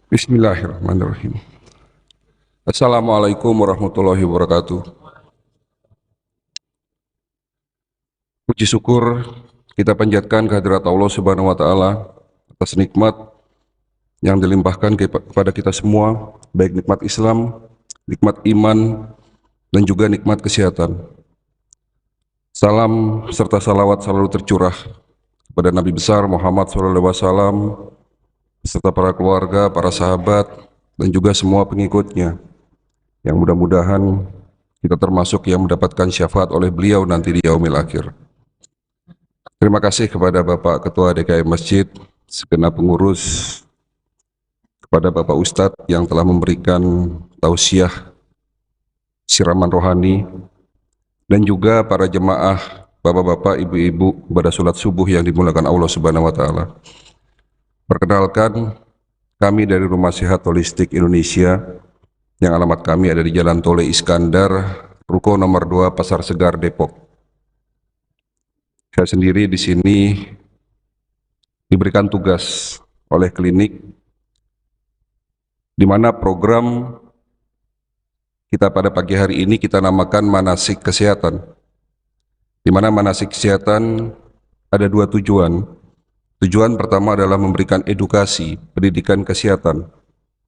Bismillahirrahmanirrahim. Assalamualaikum warahmatullahi wabarakatuh. Puji syukur kita panjatkan kehadirat Allah Subhanahu wa taala atas nikmat yang dilimpahkan kepada kita semua, baik nikmat Islam, nikmat iman, dan juga nikmat kesehatan. Salam serta salawat selalu tercurah kepada Nabi besar Muhammad SAW, serta para keluarga, para sahabat, dan juga semua pengikutnya, yang mudah-mudahan kita termasuk yang mendapatkan syafaat oleh beliau nanti di yaumil akhir. Terima kasih kepada Bapak Ketua DKM Masjid, segenap pengurus, kepada Bapak Ustadz yang telah memberikan tausiah siraman rohani, dan juga para jemaah, bapak-bapak, ibu-ibu pada sholat subuh yang dimuliakan Allah Subhanahu wa taala. Perkenalkan, kami dari Rumah Sehat Holistik Indonesia, yang alamat kami ada di Jalan Tole Iskandar, Ruko nomor 2, Pasar Segar, Depok. Saya sendiri di sini diberikan tugas oleh klinik, di mana program kita pada pagi hari ini kita namakan manasik kesehatan, di mana manasik kesehatan ada dua tujuan. Tujuan pertama adalah memberikan edukasi pendidikan kesehatan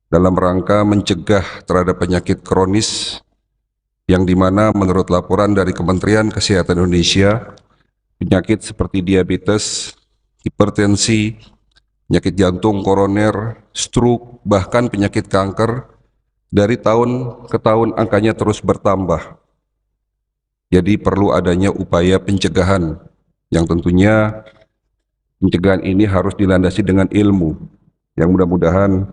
dalam rangka mencegah terhadap penyakit kronis, yang dimana menurut laporan dari Kementerian Kesehatan Indonesia, penyakit seperti diabetes, hipertensi, penyakit jantung koroner, stroke, bahkan penyakit kanker, dari tahun ke tahun angkanya terus bertambah. Jadi perlu adanya upaya pencegahan, yang tentunya pencegahan ini harus dilandasi dengan ilmu, yang mudah-mudahan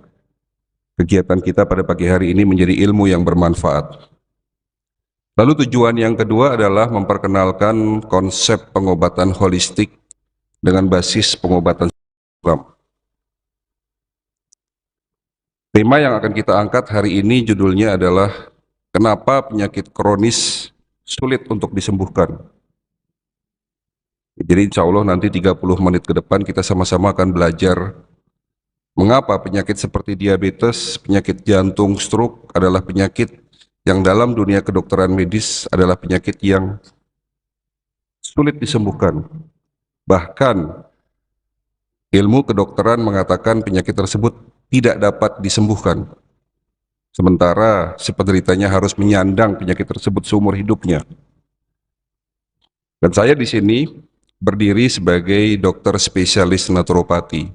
kegiatan kita pada pagi hari ini menjadi ilmu yang bermanfaat. Lalu tujuan yang kedua adalah memperkenalkan konsep pengobatan holistik dengan basis pengobatan Islam. Tema yang akan kita angkat hari ini judulnya adalah kenapa penyakit kronis sulit untuk disembuhkan. Jadi insya Allah nanti 30 menit ke depan kita sama-sama akan belajar mengapa penyakit seperti diabetes, penyakit jantung, stroke adalah penyakit yang dalam dunia kedokteran medis adalah penyakit yang sulit disembuhkan. Bahkan ilmu kedokteran mengatakan penyakit tersebut tidak dapat disembuhkan, sementara si penderitanya harus menyandang penyakit tersebut seumur hidupnya. Dan saya di sini berdiri sebagai dokter spesialis naturopati.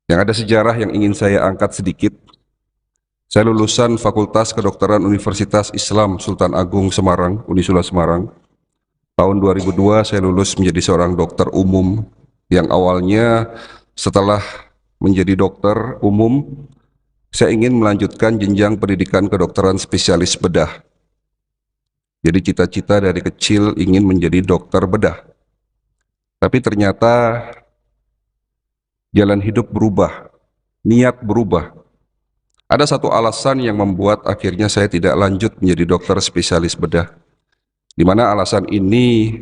Yang ada sejarah yang ingin saya angkat sedikit. Saya lulusan Fakultas Kedokteran Universitas Islam Sultan Agung Semarang, Unisula Semarang. Tahun 2002 saya lulus menjadi seorang dokter umum, yang awalnya setelah menjadi dokter umum, saya ingin melanjutkan jenjang pendidikan kedokteran spesialis bedah. Jadi cita-cita dari kecil ingin menjadi dokter bedah. Tapi ternyata jalan hidup berubah, niat berubah. Ada satu alasan yang membuat akhirnya saya tidak lanjut menjadi dokter spesialis bedah, di mana alasan ini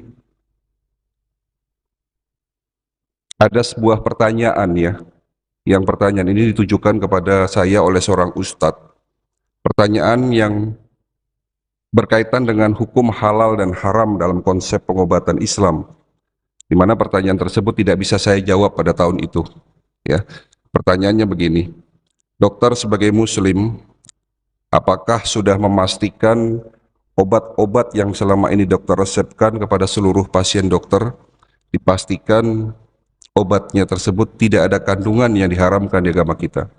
ada sebuah pertanyaan ya, yang pertanyaan ini ditujukan kepada saya oleh seorang ustadz. Pertanyaan yang berkaitan dengan hukum halal dan haram dalam konsep pengobatan Islam, di mana pertanyaan tersebut tidak bisa saya jawab pada tahun itu. Ya, pertanyaannya begini, dokter sebagai muslim, apakah sudah memastikan obat-obat yang selama ini dokter resepkan kepada seluruh pasien dokter, dipastikan obatnya tersebut tidak ada kandungan yang diharamkan di agama kita?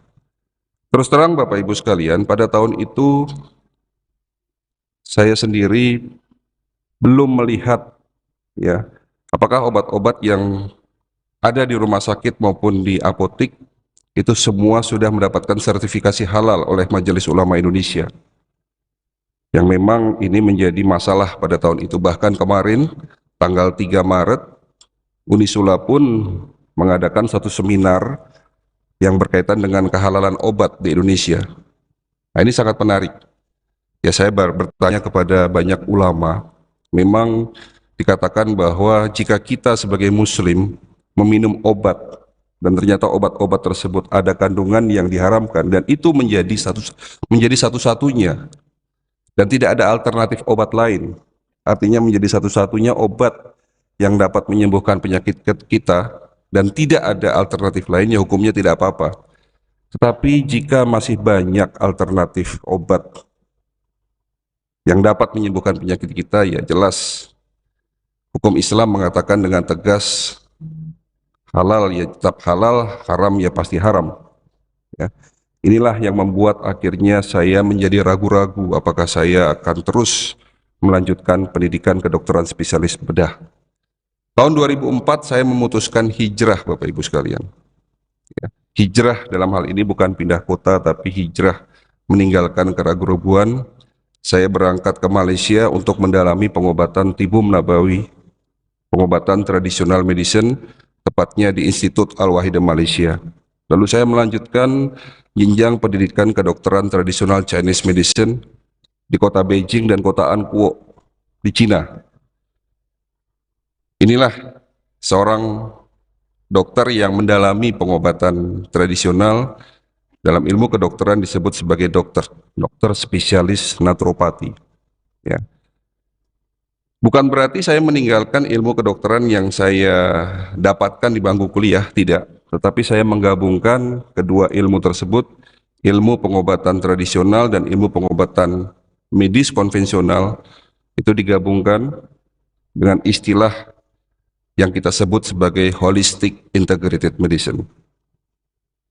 Terus terang Bapak Ibu sekalian, pada tahun itu saya sendiri belum melihat ya, apakah obat-obat yang ada di rumah sakit maupun di apotik itu semua sudah mendapatkan sertifikasi halal oleh Majelis Ulama Indonesia. Yang memang ini menjadi masalah pada tahun itu. Bahkan kemarin tanggal 3 Maret Unisula pun mengadakan satu seminar yang berkaitan dengan kehalalan obat di Indonesia. Nah, ini sangat menarik. Ya, saya bertanya kepada banyak ulama, memang dikatakan bahwa jika kita sebagai muslim meminum obat dan ternyata obat-obat tersebut ada kandungan yang diharamkan dan itu menjadi satu-satunya dan tidak ada alternatif obat lain. Artinya menjadi satu-satunya obat yang dapat menyembuhkan penyakit kita dan tidak ada alternatif lainnya, hukumnya tidak apa-apa. Tetapi jika masih banyak alternatif obat yang dapat menyembuhkan penyakit kita, ya jelas hukum Islam mengatakan dengan tegas, halal ya tetap halal, haram ya pasti haram. Ya. Inilah yang membuat akhirnya saya menjadi ragu-ragu apakah saya akan terus melanjutkan pendidikan kedokteran spesialis bedah. Tahun 2004 saya memutuskan hijrah, Bapak Ibu sekalian. Ya. Hijrah dalam hal ini bukan pindah kota, tapi hijrah meninggalkan keraguan-raguan. Saya berangkat ke Malaysia untuk mendalami pengobatan tibum nabawi, pengobatan tradisional medicine, tepatnya di Institut Al-Wahida Malaysia. Lalu saya melanjutkan jenjang pendidikan kedokteran tradisional Chinese medicine di kota Beijing dan kota Ankuo di Cina. Inilah seorang dokter yang mendalami pengobatan tradisional. Dalam ilmu kedokteran disebut sebagai dokter spesialis naturopati. Ya. Bukan berarti saya meninggalkan ilmu kedokteran yang saya dapatkan di bangku kuliah, tidak. Tetapi saya menggabungkan kedua ilmu tersebut, ilmu pengobatan tradisional dan ilmu pengobatan medis konvensional, itu digabungkan dengan istilah yang kita sebut sebagai holistic integrated medicine.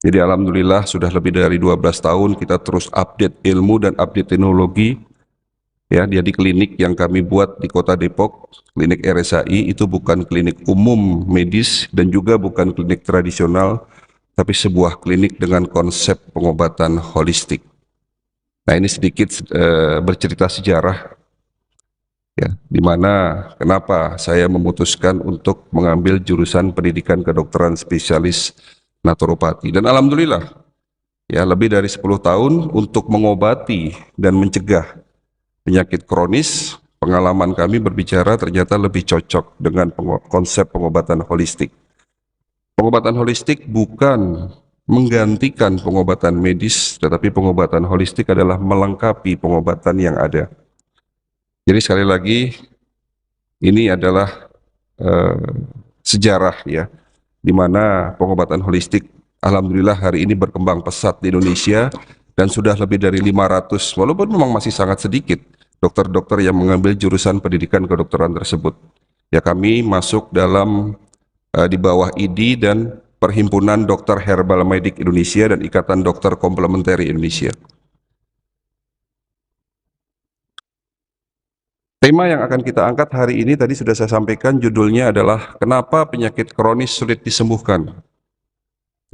Jadi alhamdulillah sudah lebih dari 12 tahun kita terus update ilmu dan update teknologi. Ya, dia di klinik yang kami buat di Kota Depok, klinik RSAI itu bukan klinik umum medis dan juga bukan klinik tradisional, tapi sebuah klinik dengan konsep pengobatan holistik. Nah, ini sedikit bercerita sejarah, ya, di mana kenapa saya memutuskan untuk mengambil jurusan pendidikan kedokteran spesialis naturopati. Dan alhamdulillah, ya lebih dari 10 tahun untuk mengobati dan mencegah penyakit kronis, pengalaman kami berbicara ternyata lebih cocok dengan konsep pengobatan holistik. Pengobatan holistik bukan menggantikan pengobatan medis, tetapi pengobatan holistik adalah melengkapi pengobatan yang ada. Jadi sekali lagi, ini adalah sejarah ya, di mana pengobatan holistik alhamdulillah hari ini berkembang pesat di Indonesia dan sudah lebih dari 500, walaupun memang masih sangat sedikit dokter-dokter yang mengambil jurusan pendidikan kedokteran tersebut. Ya kami masuk dalam di bawah ID dan Perhimpunan Dokter Herbal Medik Indonesia dan Ikatan Dokter Komplementer Indonesia. Tema yang akan kita angkat hari ini tadi sudah saya sampaikan, judulnya adalah kenapa penyakit kronis sulit disembuhkan.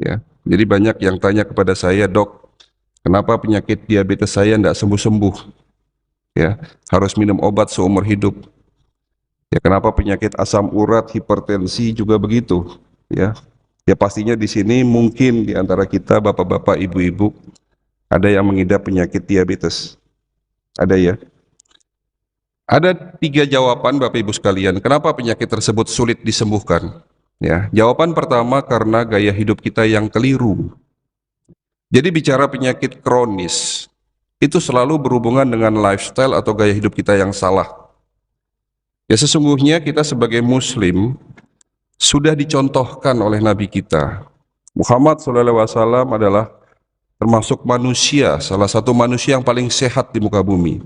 Ya, jadi banyak yang tanya kepada saya, Dok, kenapa penyakit diabetes saya tidak sembuh-sembuh? Ya, harus minum obat seumur hidup. Ya, kenapa penyakit asam urat, hipertensi juga begitu? Ya, ya pastinya di sini mungkin di antara kita bapak-bapak, ibu-ibu ada yang mengidap penyakit diabetes. Ada ya? Ada 3 jawaban Bapak Ibu sekalian, kenapa penyakit tersebut sulit disembuhkan? Ya, jawaban pertama karena gaya hidup kita yang keliru. Jadi bicara penyakit kronis, itu selalu berhubungan dengan lifestyle atau gaya hidup kita yang salah. Ya sesungguhnya kita sebagai muslim sudah dicontohkan oleh Nabi kita. Muhammad SAW adalah termasuk manusia, salah satu manusia yang paling sehat di muka bumi.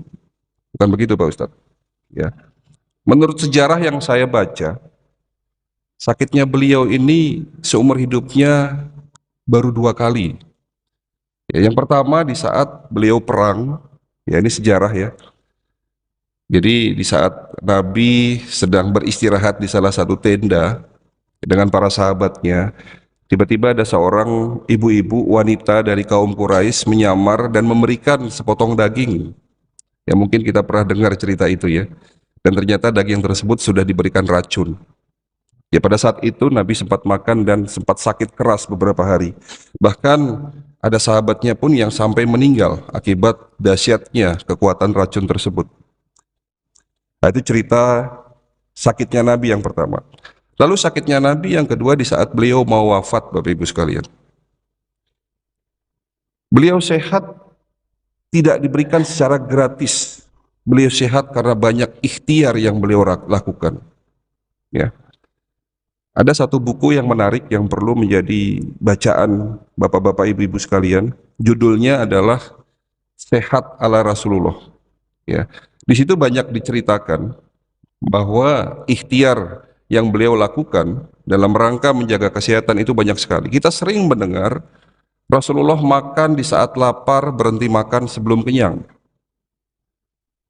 Bukan begitu Pak Ustadz? Ya. Menurut sejarah yang saya baca, sakitnya beliau ini seumur hidupnya baru 2 kali. Ya, yang pertama di saat beliau perang, ya ini sejarah ya. Jadi di saat Nabi sedang beristirahat di salah satu tenda dengan para sahabatnya, tiba-tiba ada seorang ibu-ibu wanita dari kaum Quraisy menyamar dan memberikan sepotong daging. Ya mungkin kita pernah dengar cerita itu ya. Dan ternyata daging tersebut sudah diberikan racun. Ya pada saat itu Nabi sempat makan dan sempat sakit keras beberapa hari. Bahkan ada sahabatnya pun yang sampai meninggal akibat dahsyatnya kekuatan racun tersebut. Nah, itu cerita sakitnya Nabi yang pertama. Lalu sakitnya Nabi yang kedua di saat beliau mau wafat, Bapak Ibu sekalian. Beliau sehat tidak diberikan secara gratis. Beliau sehat karena banyak ikhtiar yang beliau lakukan. Ya. Ada satu buku yang menarik yang perlu menjadi bacaan Bapak-bapak, Ibu-ibu sekalian. Judulnya adalah Sehat ala Rasulullah. Ya. Di situ banyak diceritakan bahwa ikhtiar yang beliau lakukan dalam rangka menjaga kesehatan itu banyak sekali. Kita sering mendengar Rasulullah makan di saat lapar, berhenti makan sebelum kenyang.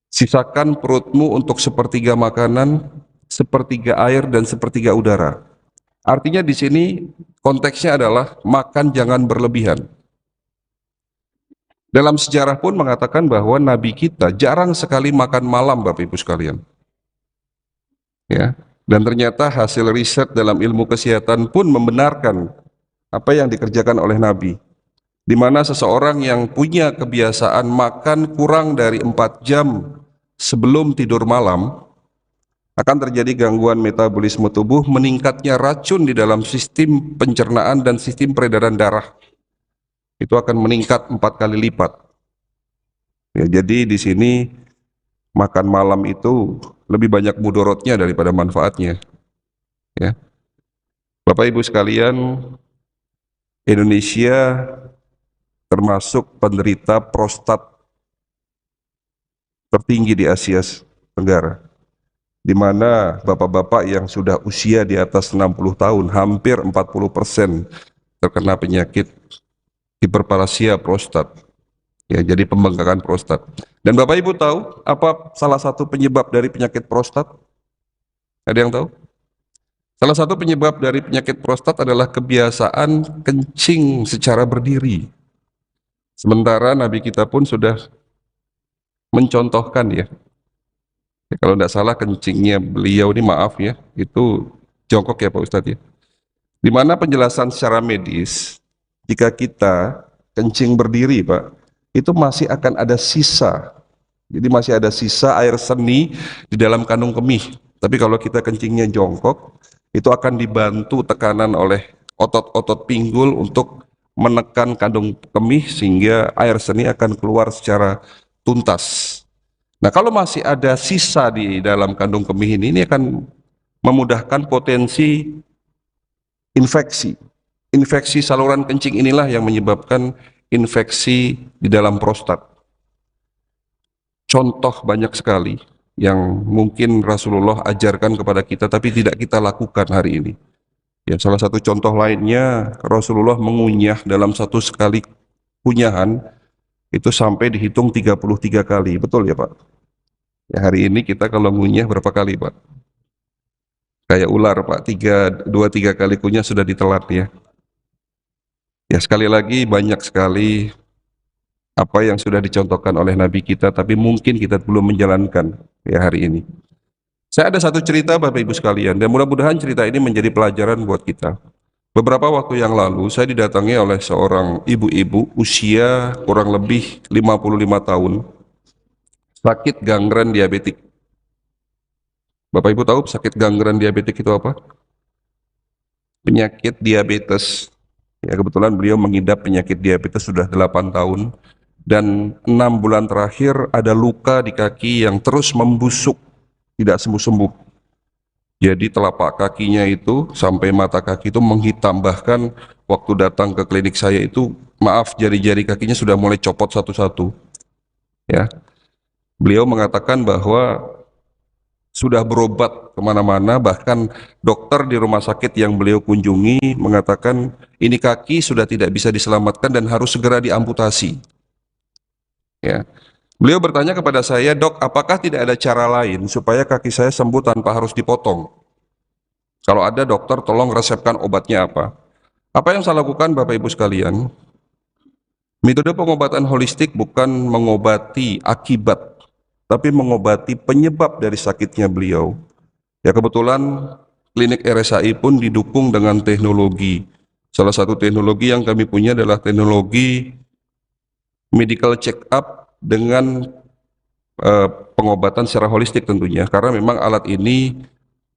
Sisakan perutmu untuk sepertiga makanan, sepertiga air, dan sepertiga udara. Artinya di sini konteksnya adalah makan jangan berlebihan. Dalam sejarah pun mengatakan bahwa Nabi kita jarang sekali makan malam, Bapak Ibu sekalian. Ya. Dan ternyata hasil riset dalam ilmu kesehatan pun membenarkan apa yang dikerjakan oleh Nabi. Di mana seseorang yang punya kebiasaan makan kurang dari 4 jam sebelum tidur malam, akan terjadi gangguan metabolisme tubuh, meningkatnya racun di dalam sistem pencernaan dan sistem peredaran darah. Itu akan meningkat 4 kali lipat. Ya, jadi di sini makan malam itu lebih banyak mudorotnya daripada manfaatnya. Ya. Bapak Ibu sekalian, Indonesia termasuk penderita prostat tertinggi di Asia Tenggara, di mana bapak-bapak yang sudah usia di atas 60 tahun, hampir 40% terkena penyakit hiperplasia prostat. Ya, jadi pembengkakan prostat. Dan Bapak Ibu tahu apa salah satu penyebab dari penyakit prostat? Ada yang tahu? Salah satu penyebab dari penyakit prostat adalah kebiasaan kencing secara berdiri. Sementara Nabi kita pun sudah mencontohkan ya. Kalau tidak salah kencingnya beliau ini, maaf ya, itu jongkok ya Pak Ustadz ya. Di mana penjelasan secara medis, jika kita kencing berdiri Pak, itu masih akan ada sisa. Jadi masih ada sisa air seni di dalam kandung kemih. Tapi kalau kita kencingnya jongkok, itu akan dibantu tekanan oleh otot-otot pinggul untuk menekan kandung kemih sehingga air seni akan keluar secara tuntas. Nah, kalau masih ada sisa di dalam kandung kemih ini akan memudahkan potensi infeksi. Infeksi saluran kencing inilah yang menyebabkan infeksi di dalam prostat. Contoh banyak sekali yang mungkin Rasulullah ajarkan kepada kita tapi tidak kita lakukan hari ini. Ya, salah satu contoh lainnya, Rasulullah mengunyah dalam satu sekali kunyahan itu sampai dihitung 33 kali. Betul ya Pak? Ya, hari ini kita kalau ngunyah berapa kali Pak? Kayak ular Pak, 2-3 kali kunyah sudah ditelan ya. Ya, sekali lagi banyak sekali apa yang sudah dicontohkan oleh Nabi kita, tapi mungkin kita belum menjalankan ya hari ini. Saya ada satu cerita Bapak Ibu sekalian, dan mudah-mudahan cerita ini menjadi pelajaran buat kita. Beberapa waktu yang lalu, saya didatangi oleh seorang ibu-ibu usia kurang lebih 55 tahun, sakit gangren diabetik. Bapak Ibu tahu sakit gangren diabetik itu apa? Penyakit diabetes. Ya, kebetulan beliau mengidap penyakit diabetes sudah 8 tahun, dan 6 bulan terakhir ada luka di kaki yang terus membusuk, tidak sembuh-sembuh. Jadi telapak kakinya itu sampai mata kaki itu menghitam, bahkan waktu datang ke klinik saya itu, maaf, jari-jari kakinya sudah mulai copot satu-satu. Ya, beliau mengatakan bahwa sudah berobat kemana-mana, bahkan dokter di rumah sakit yang beliau kunjungi mengatakan ini kaki sudah tidak bisa diselamatkan dan harus segera diamputasi. Ya. Beliau bertanya kepada saya, "Dok, apakah tidak ada cara lain supaya kaki saya sembuh tanpa harus dipotong? Kalau ada dokter, tolong resepkan obatnya apa?" Apa yang saya lakukan Bapak Ibu sekalian? Metode pengobatan holistik bukan mengobati akibat, tapi mengobati penyebab dari sakitnya beliau. Ya, kebetulan klinik RSAI pun didukung dengan teknologi. Salah satu teknologi yang kami punya adalah teknologi medical check up dengan pengobatan secara holistik tentunya, karena memang alat ini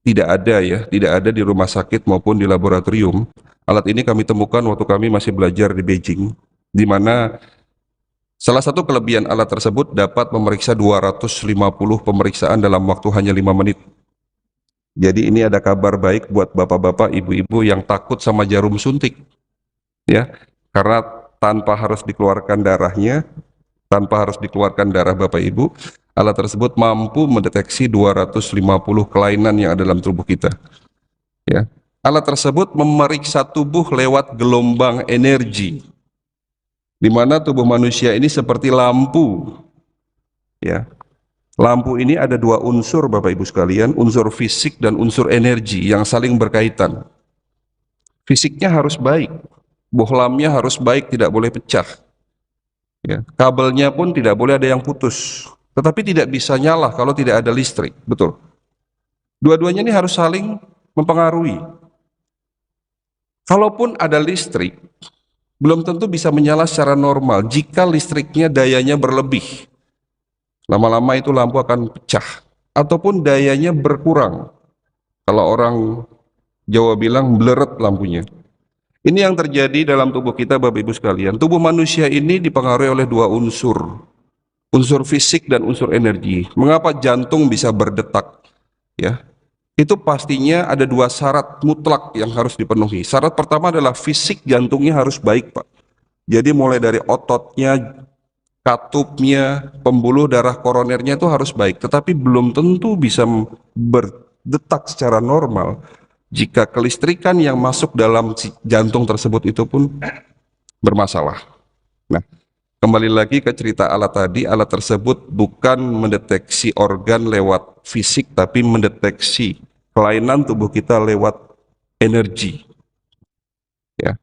tidak ada ya, tidak ada di rumah sakit maupun di laboratorium. Alat ini kami temukan waktu kami masih belajar di Beijing, di mana salah satu kelebihan alat tersebut dapat memeriksa 250 pemeriksaan dalam waktu hanya 5 menit. Jadi ini ada kabar baik buat bapak-bapak, ibu-ibu yang takut sama jarum suntik, ya, karena tanpa harus dikeluarkan darahnya, tanpa harus dikeluarkan darah bapak ibu, alat tersebut mampu mendeteksi 250 kelainan yang ada dalam tubuh kita. Ya. Alat tersebut memeriksa tubuh lewat gelombang energi, di mana tubuh manusia ini seperti lampu. Ya. Lampu ini ada dua unsur Bapak Ibu sekalian, unsur fisik dan unsur energi yang saling berkaitan. Fisiknya harus baik, bohlamnya harus baik, tidak boleh pecah. Ya. Kabelnya pun tidak boleh ada yang putus, tetapi tidak bisa nyala kalau tidak ada listrik, betul. Dua-duanya ini harus saling mempengaruhi. Kalaupun ada listrik, belum tentu bisa menyala secara normal jika listriknya dayanya berlebih. Lama-lama itu lampu akan pecah, ataupun dayanya berkurang. Kalau orang Jawa bilang bleret lampunya. Ini yang terjadi dalam tubuh kita Bapak Ibu sekalian. Tubuh manusia ini dipengaruhi oleh dua unsur, unsur fisik dan unsur energi. Mengapa jantung bisa berdetak? Ya, itu pastinya ada dua syarat mutlak yang harus dipenuhi. Syarat pertama adalah fisik jantungnya harus baik, Pak. Jadi mulai dari ototnya, katupnya, pembuluh darah koronernya itu harus baik, tetapi belum tentu bisa berdetak secara normal jika kelistrikan yang masuk dalam jantung tersebut itu pun bermasalah. Nah, kembali lagi ke cerita alat tadi, alat tersebut bukan mendeteksi organ lewat fisik, tapi mendeteksi kelainan tubuh kita lewat energi. Ya.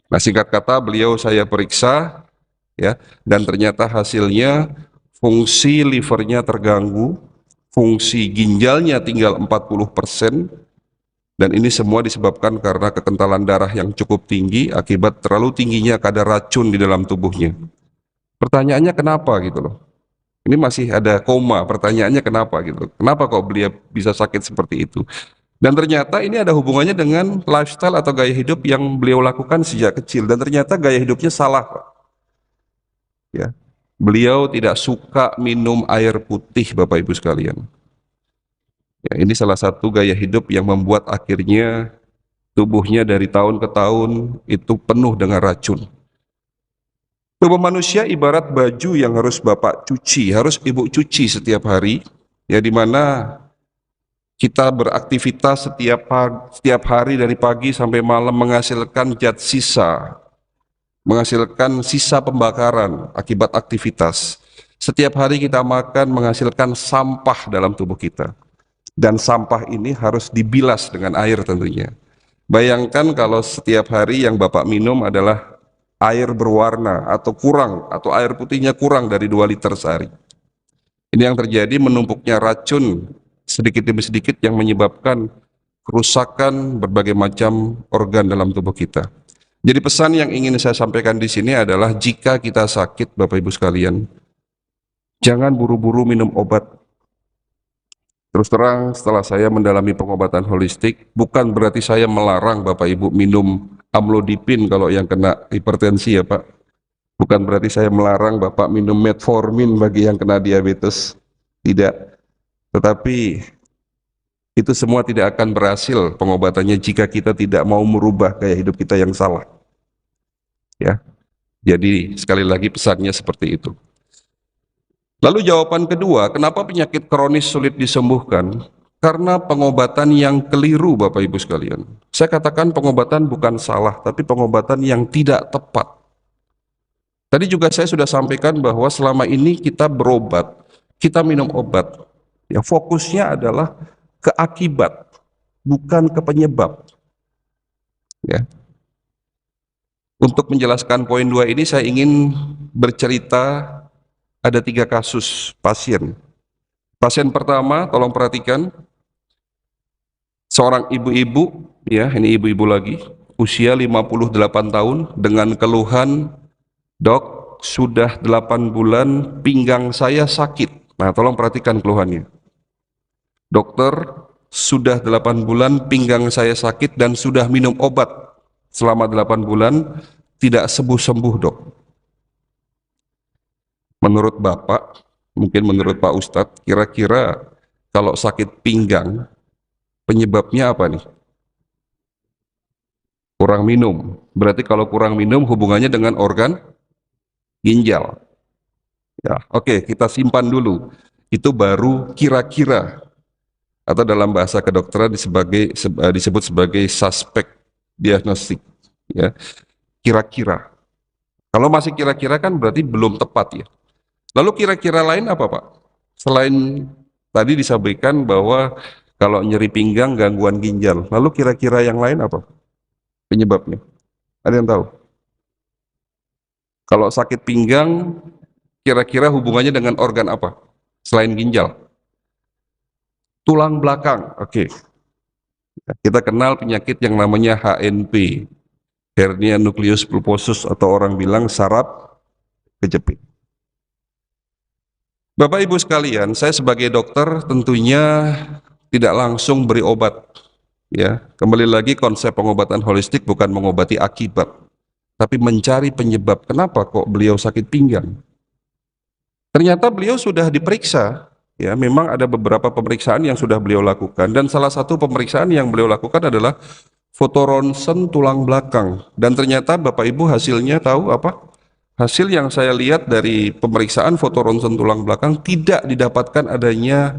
Nah, singkat kata, beliau saya periksa, ya, dan ternyata hasilnya fungsi livernya terganggu, fungsi ginjalnya tinggal 40%, dan ini semua disebabkan karena kekentalan darah yang cukup tinggi akibat terlalu tingginya kadar racun di dalam tubuhnya. Pertanyaannya kenapa gitu loh? Ini masih ada koma, pertanyaannya kenapa gitu loh? Kenapa kok beliau bisa sakit seperti itu? Dan ternyata ini ada hubungannya dengan lifestyle atau gaya hidup yang beliau lakukan sejak kecil, dan ternyata gaya hidupnya salah, Pak. Ya. Beliau tidak suka minum air putih, Bapak Ibu sekalian. Ya, ini salah satu gaya hidup yang membuat akhirnya tubuhnya dari tahun ke tahun itu penuh dengan racun. Tubuh manusia ibarat baju yang harus Bapak cuci, harus Ibu cuci setiap hari, ya, di mana kita beraktivitas setiap hari dari pagi sampai malam menghasilkan zat sisa, menghasilkan sisa pembakaran akibat aktivitas. Setiap hari kita makan menghasilkan sampah dalam tubuh kita. Dan sampah ini harus dibilas dengan air tentunya. Bayangkan kalau setiap hari yang Bapak minum adalah air berwarna atau kurang, atau air putihnya kurang dari 2 liter sehari. Ini yang terjadi, menumpuknya racun sedikit demi sedikit yang menyebabkan kerusakan berbagai macam organ dalam tubuh kita. Jadi pesan yang ingin saya sampaikan di sini adalah jika kita sakit Bapak Ibu sekalian, jangan buru-buru minum obat. Terus terang, setelah saya mendalami pengobatan holistik, bukan berarti saya melarang Bapak Ibu minum amlodipin kalau yang kena hipertensi ya Pak. Bukan berarti saya melarang Bapak minum metformin bagi yang kena diabetes. Tidak. Tetapi itu semua tidak akan berhasil pengobatannya jika kita tidak mau merubah gaya hidup kita yang salah. Ya. Jadi sekali lagi pesannya seperti itu. Lalu jawaban kedua, kenapa penyakit kronis sulit disembuhkan? Karena pengobatan yang keliru Bapak Ibu sekalian. Saya katakan pengobatan bukan salah, tapi pengobatan yang tidak tepat. Tadi juga saya sudah sampaikan bahwa selama ini kita berobat, kita minum obat. Ya, fokusnya adalah ke akibat, bukan ke penyebab. Ya. Untuk menjelaskan poin 2 ini saya ingin bercerita. Ada 3 kasus pasien. Pasien pertama, tolong perhatikan, seorang ibu-ibu, ya, ini ibu-ibu lagi, usia 58 tahun dengan keluhan, "Dok, sudah 8 bulan pinggang saya sakit." Nah, tolong perhatikan keluhannya. "Dokter, sudah 8 bulan pinggang saya sakit dan sudah minum obat selama 8 bulan, tidak sembuh-sembuh, Dok. Menurut Bapak, mungkin menurut Pak Ustadz, kira-kira kalau sakit pinggang, penyebabnya apa nih? Kurang minum. Berarti kalau kurang minum hubungannya dengan organ ginjal. Ya, oke, kita simpan dulu. Itu baru kira-kira, atau dalam bahasa kedokteran disebut sebagai suspek diagnostik. Ya, kira-kira. Kalau masih kira-kira kan berarti belum tepat ya. Lalu kira-kira lain apa, Pak? Selain tadi disampaikan bahwa kalau nyeri pinggang gangguan ginjal, lalu kira-kira yang lain apa penyebabnya? Ada yang tahu? Kalau sakit pinggang, kira-kira hubungannya dengan organ apa? Selain ginjal? Tulang belakang. Oke. Kita kenal penyakit yang namanya HNP, hernia nucleus pulposus, atau orang bilang saraf kejepit. Bapak Ibu sekalian, saya sebagai dokter tentunya tidak langsung beri obat. Ya, kembali lagi konsep pengobatan holistik bukan mengobati akibat, tapi mencari penyebab kenapa kok beliau sakit pinggang. Ternyata beliau sudah diperiksa, ya, memang ada beberapa pemeriksaan yang sudah beliau lakukan, dan salah satu pemeriksaan yang beliau lakukan adalah foto ronsen tulang belakang. Dan ternyata Bapak Ibu hasilnya tahu apa? Hasil yang saya lihat dari pemeriksaan foto ronsen tulang belakang tidak didapatkan adanya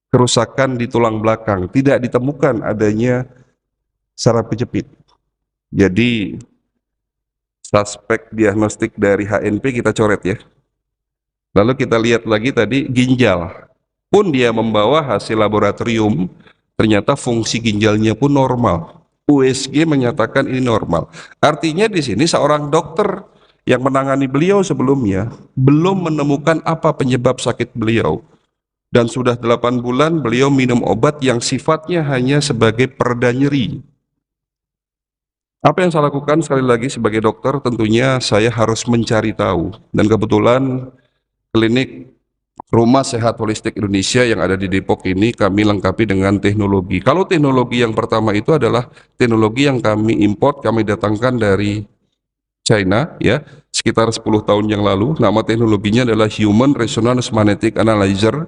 kerusakan di tulang belakang, tidak ditemukan adanya saraf kejepit. Jadi suspek diagnostik dari HNP kita coret ya. Lalu kita lihat lagi tadi ginjal. Pun dia membawa hasil laboratorium, ternyata fungsi ginjalnya pun normal. USG menyatakan ini normal. Artinya di sini seorang dokter yang menangani beliau sebelumnya belum menemukan apa penyebab sakit beliau. Dan sudah 8 bulan beliau minum obat yang sifatnya hanya sebagai pereda nyeri. Apa yang saya lakukan sekali lagi sebagai dokter, tentunya saya harus mencari tahu. Dan kebetulan klinik Rumah Sehat Holistik Indonesia yang ada di Depok ini kami lengkapi dengan teknologi. Kalau teknologi yang pertama itu adalah teknologi yang kami import, kami datangkan dari China ya, sekitar 10 tahun yang lalu. Nama teknologinya adalah Human Resonance Magnetic Analyzer.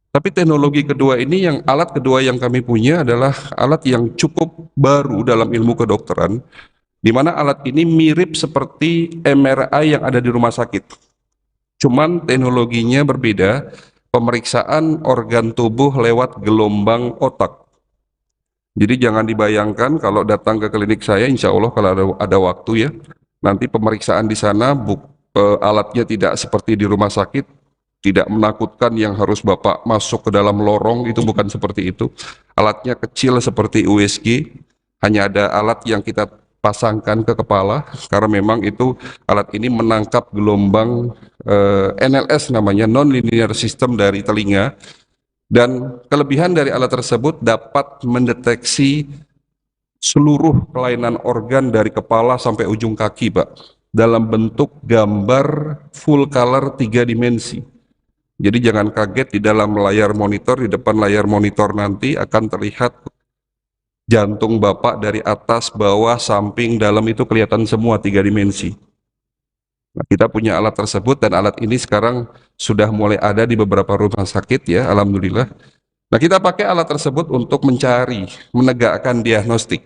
Tapi teknologi kedua ini, alat kedua yang kami punya adalah alat yang cukup baru dalam ilmu kedokteran, di mana alat ini mirip seperti MRI yang ada di rumah sakit. Cuman teknologinya berbeda, pemeriksaan organ tubuh lewat gelombang otak. Jadi jangan dibayangkan kalau datang ke klinik saya, insya Allah kalau ada waktu ya, nanti pemeriksaan di sana alatnya tidak seperti di rumah sakit, tidak menakutkan yang harus Bapak masuk ke dalam lorong, itu bukan seperti itu. Alatnya kecil seperti USG, hanya ada alat yang kita pasangkan ke kepala, karena memang itu alat ini menangkap gelombang NLS namanya, non-linear system dari telinga, dan kelebihan dari alat tersebut dapat mendeteksi seluruh kelainan organ dari kepala sampai ujung kaki, Pak, dalam bentuk gambar full color 3 dimensi. Jadi jangan kaget di dalam layar monitor, di depan layar monitor nanti akan terlihat jantung Bapak dari atas, bawah, samping, dalam itu kelihatan semua 3 dimensi. Nah, kita punya alat tersebut dan alat ini sekarang sudah mulai ada di beberapa rumah sakit ya, alhamdulillah. Nah, kita pakai alat tersebut untuk mencari, menegakkan diagnostik.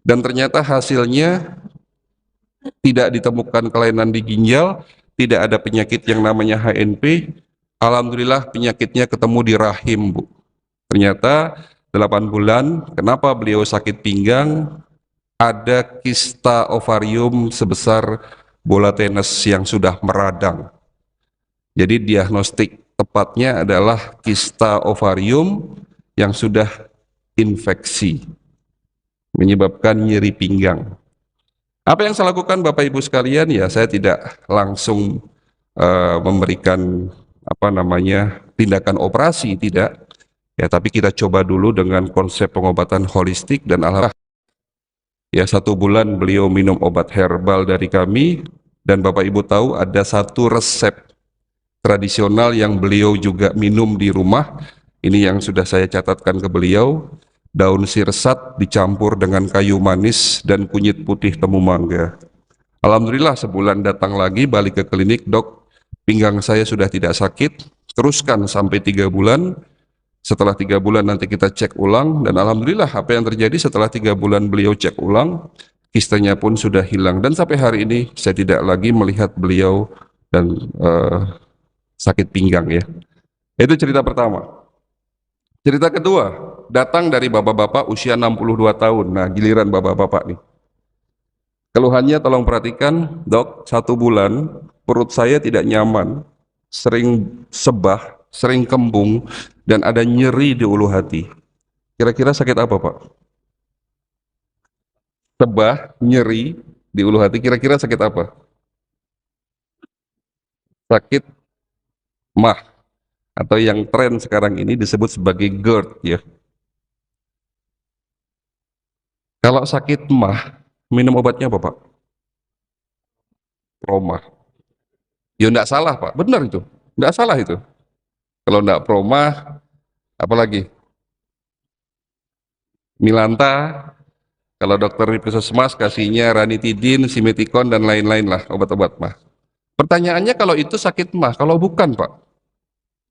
Dan ternyata hasilnya tidak ditemukan kelainan di ginjal, tidak ada penyakit yang namanya HNP. Alhamdulillah penyakitnya ketemu di rahim, Bu. Ternyata 8 bulan, kenapa beliau sakit pinggang? Ada kista ovarium sebesar bola tenis yang sudah meradang. Jadi diagnostik tepatnya adalah kista ovarium yang sudah infeksi, menyebabkan nyeri pinggang. Apa yang saya lakukan Bapak Ibu sekalian? Ya, saya tidak langsung memberikan tindakan operasi, tidak. Ya, tapi kita coba dulu dengan konsep pengobatan holistik, dan alhamdulillah ya 1 bulan beliau minum obat herbal dari kami. Dan Bapak Ibu tahu ada satu resep tradisional yang beliau juga minum di rumah, Ini yang sudah saya catatkan ke beliau. Daun sirsat dicampur dengan kayu manis dan kunyit putih temu mangga. Alhamdulillah sebulan datang lagi balik ke klinik, dok, pinggang saya sudah tidak sakit, teruskan sampai 3 bulan. Setelah 3 bulan nanti kita cek ulang, dan alhamdulillah apa yang terjadi setelah 3 bulan beliau cek ulang, kistanya pun sudah hilang, dan sampai hari ini saya tidak lagi melihat beliau dan sakit pinggang ya. Itu cerita pertama. Cerita kedua, datang dari bapak-bapak usia 62 tahun. Nah, giliran bapak-bapak nih. Keluhannya tolong perhatikan, dok, 1 bulan perut saya tidak nyaman, sering sebah, sering kembung, dan ada nyeri di ulu hati. Kira-kira sakit apa, Pak? Sebah, nyeri di ulu hati, kira-kira sakit apa? Sakit mah, atau yang tren sekarang ini disebut sebagai GERD ya. Kalau sakit mah, minum obatnya apa, Pak? Proma. Ya enggak salah, Pak. Benar itu. Enggak salah itu. Kalau enggak proma, apalagi? Milanta. Kalau dokter di puskesmas kasihnya ranitidin, simeticon, dan lain-lain lah obat-obat mah. Pertanyaannya kalau itu sakit mah, kalau bukan, Pak.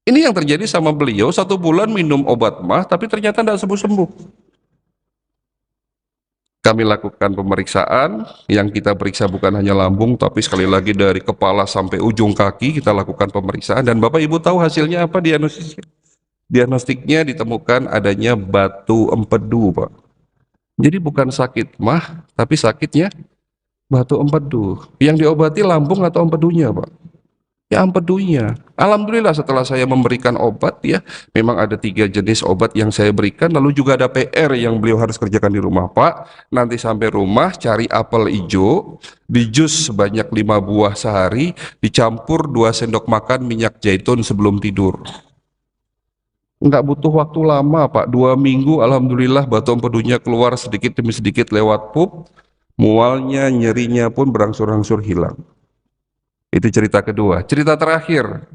Ini yang terjadi sama beliau, 1 bulan minum obat mah, tapi ternyata tidak sembuh-sembuh. Kami lakukan pemeriksaan, yang kita periksa bukan hanya lambung, tapi sekali lagi dari kepala sampai ujung kaki kita lakukan pemeriksaan, dan Bapak Ibu tahu hasilnya apa diagnosisnya? Diagnostiknya ditemukan adanya batu empedu, Pak. Jadi bukan sakit mah, tapi sakitnya batu empedu. Yang diobati lambung atau empedunya, Pak? Ya empedunya. Alhamdulillah setelah saya memberikan obat ya, memang ada 3 jenis obat yang saya berikan, lalu juga ada PR yang beliau harus kerjakan di rumah, Pak. Nanti sampai rumah cari apel hijau, di jus sebanyak 5 buah sehari, dicampur 2 sendok makan minyak zaitun sebelum tidur. Enggak butuh waktu lama, Pak, 2 minggu alhamdulillah batu empedunya keluar sedikit demi sedikit lewat pup, mualnya, nyerinya pun berangsur-angsur hilang. Itu cerita kedua. Cerita terakhir,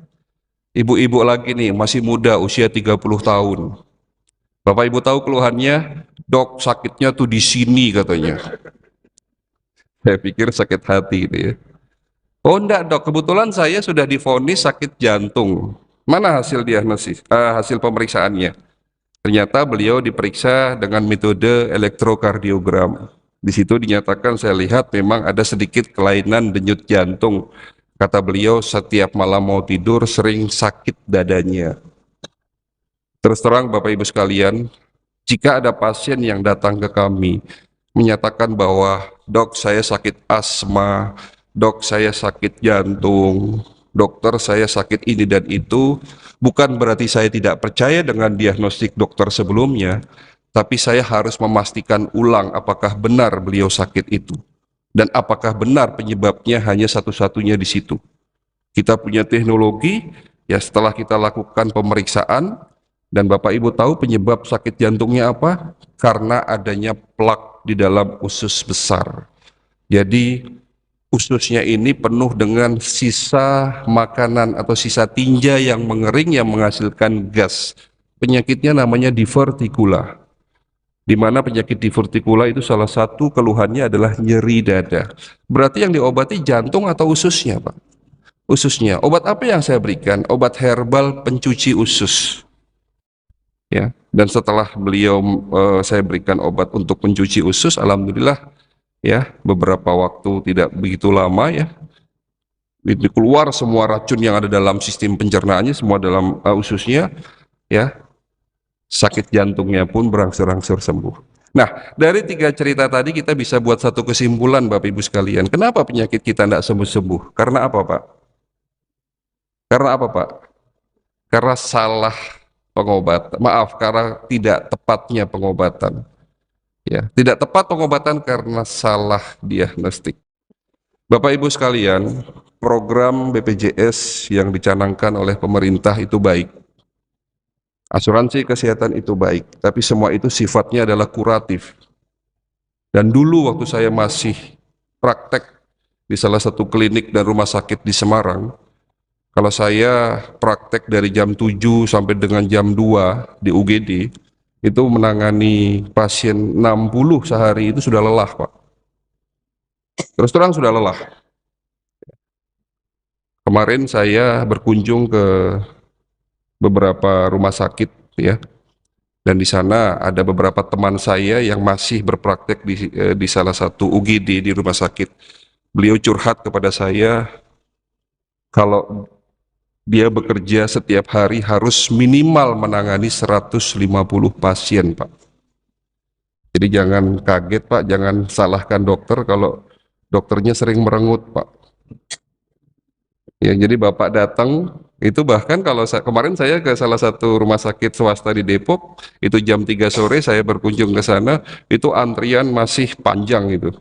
ibu-ibu lagi nih, masih muda, usia 30 tahun. Bapak Ibu tahu keluhannya, dok sakitnya tuh di sini katanya. Saya pikir sakit hati itu ya. Oh enggak dok, kebetulan saya sudah divonis sakit jantung. Mana hasil diagnosis, hasil pemeriksaannya? Ternyata beliau diperiksa dengan metode elektrokardiogram. Di situ dinyatakan saya lihat memang ada sedikit kelainan denyut jantung. Kata beliau setiap malam mau tidur sering sakit dadanya. Terus terang Bapak Ibu sekalian, jika ada pasien yang datang ke kami menyatakan bahwa dok saya sakit asma, dok saya sakit jantung, dokter saya sakit ini dan itu, bukan berarti saya tidak percaya dengan diagnostik dokter sebelumnya, tapi saya harus memastikan ulang apakah benar beliau sakit itu. Dan apakah benar penyebabnya hanya satu-satunya di situ. Kita punya teknologi, ya setelah kita lakukan pemeriksaan, dan Bapak Ibu tahu penyebab sakit jantungnya apa? Karena adanya plak di dalam usus besar. Jadi ususnya ini penuh dengan sisa makanan atau sisa tinja yang mengering yang menghasilkan gas. Penyakitnya namanya divertikula. Di mana penyakit divertikula itu salah satu keluhannya adalah nyeri dada. Berarti yang diobati jantung atau ususnya, Pak? Ususnya. Obat apa yang saya berikan? Obat herbal pencuci usus. Ya. Dan setelah beliau saya berikan obat untuk pencuci usus, alhamdulillah ya beberapa waktu tidak begitu lama ya. Itu keluar semua racun yang ada dalam sistem pencernaannya, semua dalam ususnya ya. Sakit jantungnya pun berangsur-angsur sembuh. Nah, dari 3 cerita tadi kita bisa buat satu kesimpulan Bapak Ibu sekalian. Kenapa penyakit kita tidak sembuh-sembuh? Karena apa, Pak? Karena apa, Pak? Karena salah pengobatan. Maaf, karena tidak tepatnya pengobatan. Ya, tidak tepat pengobatan karena salah diagnostik. Bapak Ibu sekalian, program BPJS yang dicanangkan oleh pemerintah itu baik. Asuransi kesehatan itu baik, tapi semua itu sifatnya adalah kuratif. Dan dulu waktu saya masih praktek di salah satu klinik dan rumah sakit di Semarang, Kalau saya praktek dari jam 7 sampai dengan jam 2 di UGD, itu menangani pasien 60 sehari itu sudah lelah, Pak. Terus terang sudah lelah. Kemarin saya berkunjung ke beberapa rumah sakit ya, dan di sana ada beberapa teman saya yang masih berpraktek di salah satu UGD di rumah sakit. Beliau curhat kepada saya kalau dia bekerja setiap hari harus minimal menangani 150 pasien, Pak. Jadi jangan kaget, Pak, jangan salahkan dokter kalau dokternya sering merengut, Pak. Ya, jadi Bapak datang, itu bahkan kalau kemarin saya ke salah satu rumah sakit swasta di Depok, itu jam 3 sore saya berkunjung ke sana, itu antrian masih panjang itu.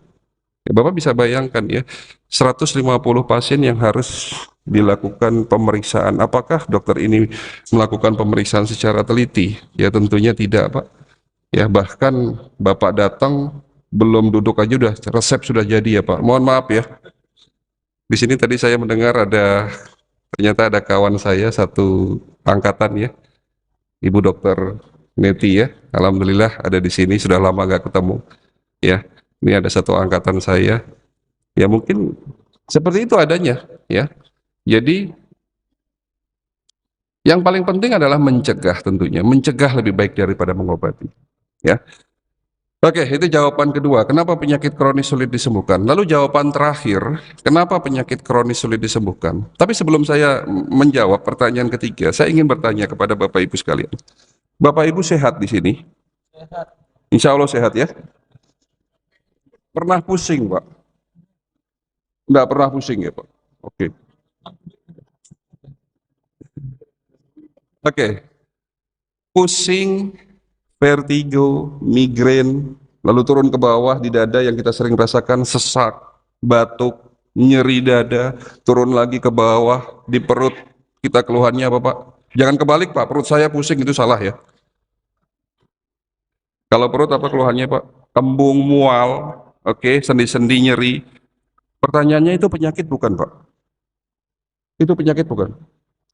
Ya, Bapak bisa bayangkan ya, 150 pasien yang harus dilakukan pemeriksaan. Apakah dokter ini melakukan pemeriksaan secara teliti? Ya tentunya tidak, Pak. Ya bahkan Bapak datang belum duduk aja udah resep sudah jadi ya, Pak. Mohon maaf ya. Di sini tadi saya mendengar ternyata ada kawan saya satu angkatan ya, Ibu Dokter Neti ya. Alhamdulillah ada di sini, sudah lama gak ketemu ya. Ini ada satu angkatan saya. Ya mungkin seperti itu adanya ya. Jadi yang paling penting adalah mencegah tentunya. Mencegah lebih baik daripada mengobati ya. Oke, itu jawaban kedua. Kenapa penyakit kronis sulit disembuhkan? Lalu jawaban terakhir, kenapa penyakit kronis sulit disembuhkan? Tapi sebelum saya menjawab pertanyaan ketiga, saya ingin bertanya kepada Bapak Ibu sekalian. Bapak Ibu sehat di sini? Sehat. Insya Allah sehat ya? Pernah pusing, Pak? Enggak pernah pusing ya, Pak? Oke. Oke. Pusing, vertigo, migrain, lalu turun ke bawah di dada yang kita sering rasakan, sesak, batuk, nyeri dada, turun lagi ke bawah di perut, kita keluhannya apa, Pak? Jangan kebalik, Pak, perut saya pusing itu salah ya. Kalau perut apa keluhannya, Pak? Kembung, mual, oke, sendi-sendi nyeri. Pertanyaannya itu penyakit bukan, Pak? Itu penyakit bukan?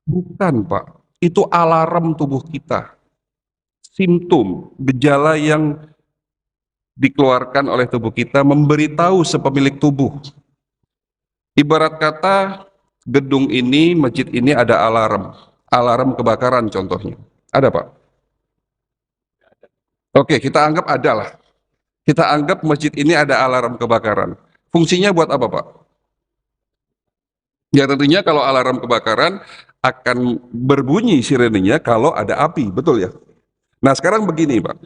Bukan, Pak. Itu alarm tubuh kita. Simptom, gejala yang dikeluarkan oleh tubuh kita memberitahu sepemilik tubuh. Ibarat kata gedung ini, masjid ini ada alarm kebakaran contohnya. Ada, Pak? Oke, kita anggap ada lah. Kita anggap masjid ini ada alarm kebakaran. Fungsinya buat apa, Pak? Ya tentunya kalau alarm kebakaran akan berbunyi sirenenya kalau ada api, betul ya? Nah sekarang begini, Pak.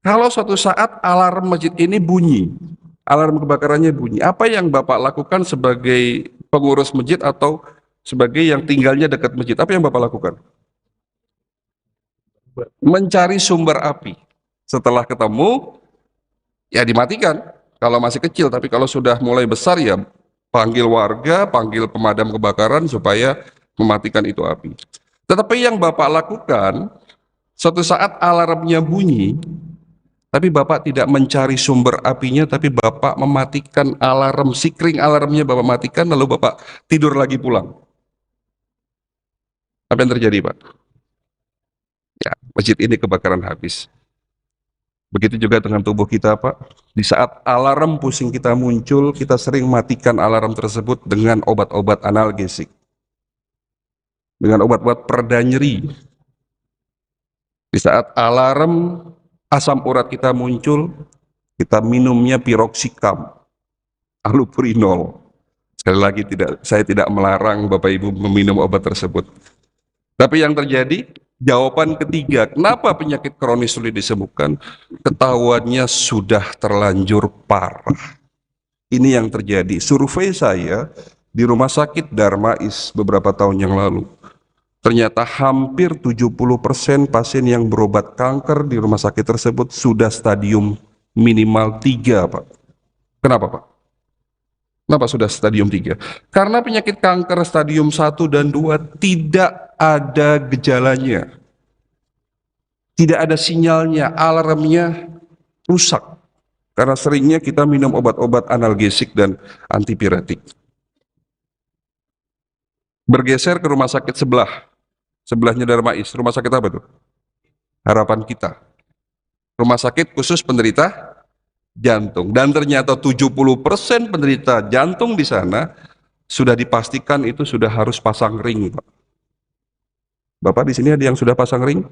Kalau suatu saat alarm masjid ini bunyi, alarm kebakarannya bunyi, apa yang Bapak lakukan sebagai pengurus masjid atau sebagai yang tinggalnya dekat masjid? Apa yang Bapak lakukan? Mencari sumber api. Setelah ketemu, ya dimatikan. Kalau masih kecil, tapi kalau sudah mulai besar ya panggil warga, panggil pemadam kebakaran supaya mematikan itu api. Tetapi yang Bapak lakukan, suatu saat alarmnya bunyi, tapi Bapak tidak mencari sumber apinya, tapi Bapak mematikan alarm, sikring alarmnya Bapak matikan, lalu Bapak tidur lagi pulang. Apa yang terjadi, Pak? Ya, masjid ini kebakaran habis. Begitu juga dengan tubuh kita, Pak. Di saat alarm pusing kita muncul, kita sering matikan alarm tersebut dengan obat-obat analgesik. Dengan obat-obat pereda nyeri. Di saat alarm asam urat kita muncul, kita minumnya piroxicam, allopurinol. Sekali lagi saya tidak melarang Bapak Ibu meminum obat tersebut. Tapi yang terjadi, jawaban ketiga, kenapa penyakit kronis sulit disembuhkan? Ketahuannya sudah terlanjur parah. Ini yang terjadi. Survei saya di Rumah Sakit Darmais beberapa tahun yang lalu. Ternyata hampir 70% pasien yang berobat kanker di rumah sakit tersebut sudah stadium minimal 3, Pak. Kenapa, Pak? Kenapa sudah stadium 3? Karena penyakit kanker stadium 1 dan 2 tidak ada gejalanya. Tidak ada sinyalnya, alarmnya rusak. Karena seringnya kita minum obat-obat analgesik dan antipiretik. Bergeser ke rumah sakit sebelahnya Darmais. Rumah sakit apa tuh? Harapan Kita. Rumah sakit khusus penderita jantung. Dan ternyata 70% penderita jantung di sana sudah dipastikan itu sudah harus pasang ring, Pak. Bapak di sini ada yang sudah pasang ring?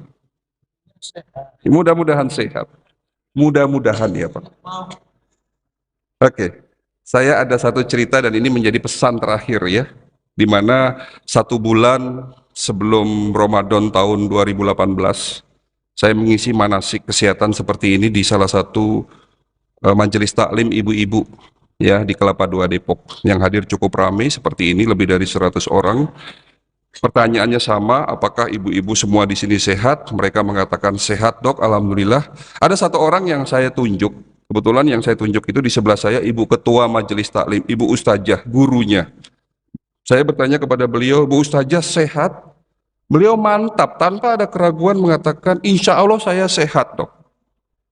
Mudah-mudahan sehat. Mudah-mudahan ya, Pak. Oke. Saya ada satu cerita dan ini menjadi pesan terakhir ya, di mana 1 bulan sebelum Ramadan tahun 2018, saya mengisi manasik kesehatan seperti ini di salah satu majelis taklim ibu-ibu ya di Kelapa II Depok. Yang hadir cukup ramai seperti ini, lebih dari 100 orang. Pertanyaannya sama, apakah ibu-ibu semua di sini sehat? Mereka mengatakan sehat, Dok, alhamdulillah. Ada satu orang yang saya tunjuk, kebetulan yang saya tunjuk itu di sebelah saya ibu ketua majelis taklim, ibu ustazah, gurunya. Saya bertanya kepada beliau, Bu Ustazah sehat? Beliau mantap, tanpa ada keraguan mengatakan, insya Allah saya sehat, Dok.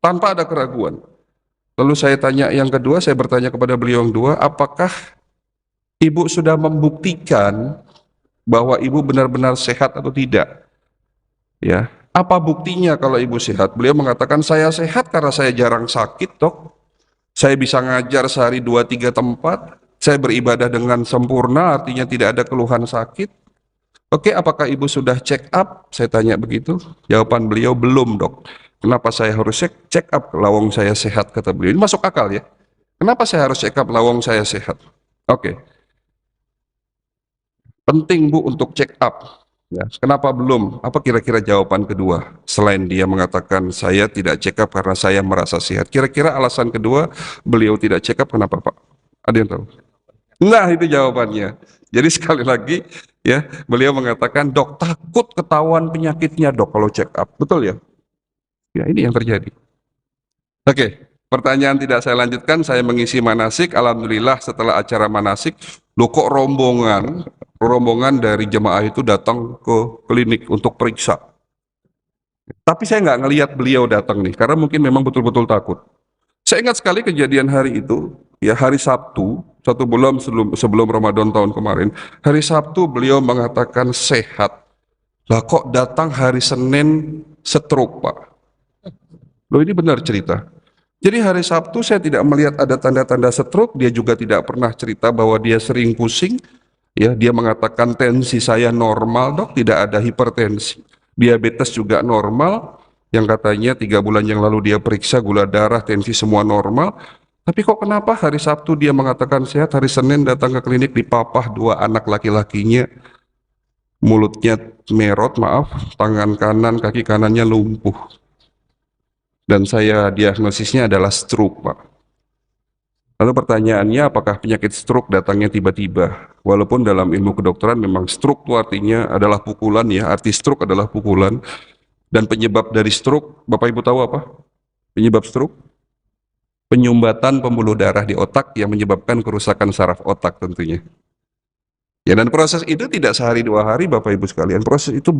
Tanpa ada keraguan. Lalu saya tanya yang kedua, saya bertanya kepada beliau yang kedua, apakah ibu sudah membuktikan bahwa ibu benar-benar sehat atau tidak? Ya, apa buktinya kalau ibu sehat? Beliau mengatakan saya sehat karena saya jarang sakit, Dok. Saya bisa ngajar sehari 2-3 tempat. Saya beribadah dengan sempurna, artinya tidak ada keluhan sakit. Oke, apakah ibu sudah check up? Saya tanya begitu. Jawaban beliau, belum, Dok. Kenapa saya harus check up lawang saya sehat, kata beliau. Ini masuk akal ya. Kenapa saya harus check up lawang saya sehat? Oke. Penting Bu untuk check up. Ya, kenapa belum? Apa kira-kira jawaban kedua? Selain dia mengatakan saya tidak check up karena saya merasa sehat. Kira-kira alasan kedua beliau tidak check up kenapa Pak? Ada yang tahu? Nah itu jawabannya. Jadi sekali lagi ya beliau mengatakan dok takut ketahuan penyakitnya dok kalau check up. Betul ya? Ya ini yang terjadi. Oke. Pertanyaan tidak saya lanjutkan, saya mengisi manasik, alhamdulillah setelah acara manasik, loh kok rombongan dari jemaah itu datang ke klinik untuk periksa. Tapi saya nggak ngelihat beliau datang nih, karena mungkin memang betul-betul takut. Saya ingat sekali kejadian hari itu, ya hari Sabtu, 1 bulan sebelum Ramadan tahun kemarin, hari Sabtu beliau mengatakan sehat. Lah kok datang hari Senin stroke Pak? Loh ini benar cerita. Jadi hari Sabtu saya tidak melihat ada tanda-tanda stroke, dia juga tidak pernah cerita bahwa dia sering pusing. Ya, dia mengatakan tensi saya normal dok, tidak ada hipertensi. Diabetes juga normal, yang katanya 3 bulan yang lalu dia periksa gula darah, tensi semua normal. Tapi kok kenapa hari Sabtu dia mengatakan sehat, hari Senin datang ke klinik dipapah 2 anak laki-lakinya, mulutnya merot, maaf, tangan kanan, kaki kanannya lumpuh. Dan saya diagnosisnya adalah stroke, Pak. Lalu pertanyaannya, apakah penyakit stroke datangnya tiba-tiba? Walaupun dalam ilmu kedokteran memang stroke itu artinya adalah pukulan ya, arti stroke adalah pukulan. Dan penyebab dari stroke, Bapak Ibu tahu apa? Penyebab stroke? Penyumbatan pembuluh darah di otak yang menyebabkan kerusakan saraf otak tentunya. Ya, dan proses itu tidak sehari 2 hari Bapak Ibu sekalian, proses itu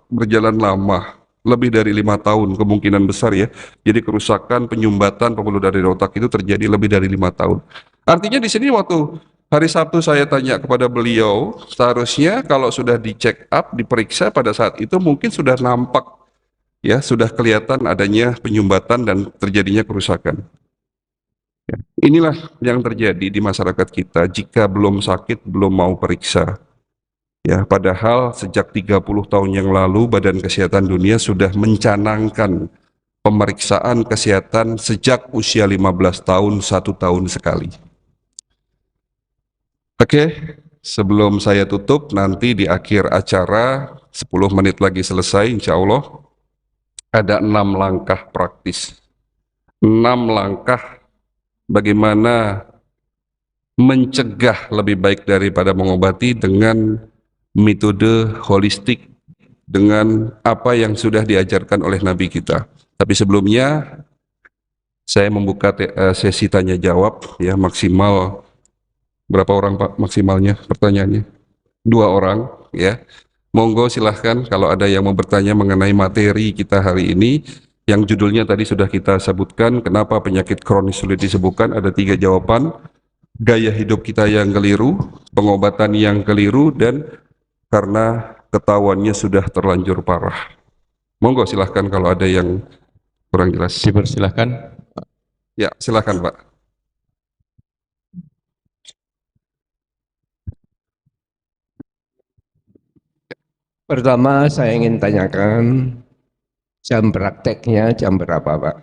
berjalan lama. Lebih dari 5 tahun kemungkinan besar ya. Jadi kerusakan penyumbatan pembuluh darah di otak itu terjadi lebih dari 5 tahun. Artinya di sini waktu hari Sabtu saya tanya kepada beliau, seharusnya kalau sudah dicek up, diperiksa pada saat itu mungkin sudah nampak ya, sudah kelihatan adanya penyumbatan dan terjadinya kerusakan. Ya, inilah yang terjadi di masyarakat kita jika belum sakit, belum mau periksa. Ya, padahal sejak 30 tahun yang lalu Badan Kesehatan Dunia sudah mencanangkan pemeriksaan kesehatan sejak usia 15 tahun, 1 tahun sekali. Oke, sebelum saya tutup, nanti di akhir acara, 10 menit lagi selesai insya Allah, ada 6 langkah praktis. 6 langkah bagaimana mencegah lebih baik daripada mengobati dengan metode holistik dengan apa yang sudah diajarkan oleh Nabi kita. Tapi sebelumnya saya membuka sesi tanya jawab ya, maksimal berapa orang Pak maksimalnya pertanyaannya? 2 orang ya. Monggo silahkan kalau ada yang mau bertanya mengenai materi kita hari ini yang judulnya tadi sudah kita sebutkan, kenapa penyakit kronis sulit disembuhkan, ada 3 jawaban. Gaya hidup kita yang keliru, pengobatan yang keliru, dan karena ketahuannya sudah terlanjur parah. Monggo silahkan kalau ada yang kurang jelas. Dipersilahkan. Ya, silahkan Pak. Pertama saya ingin tanyakan jam prakteknya jam berapa Pak?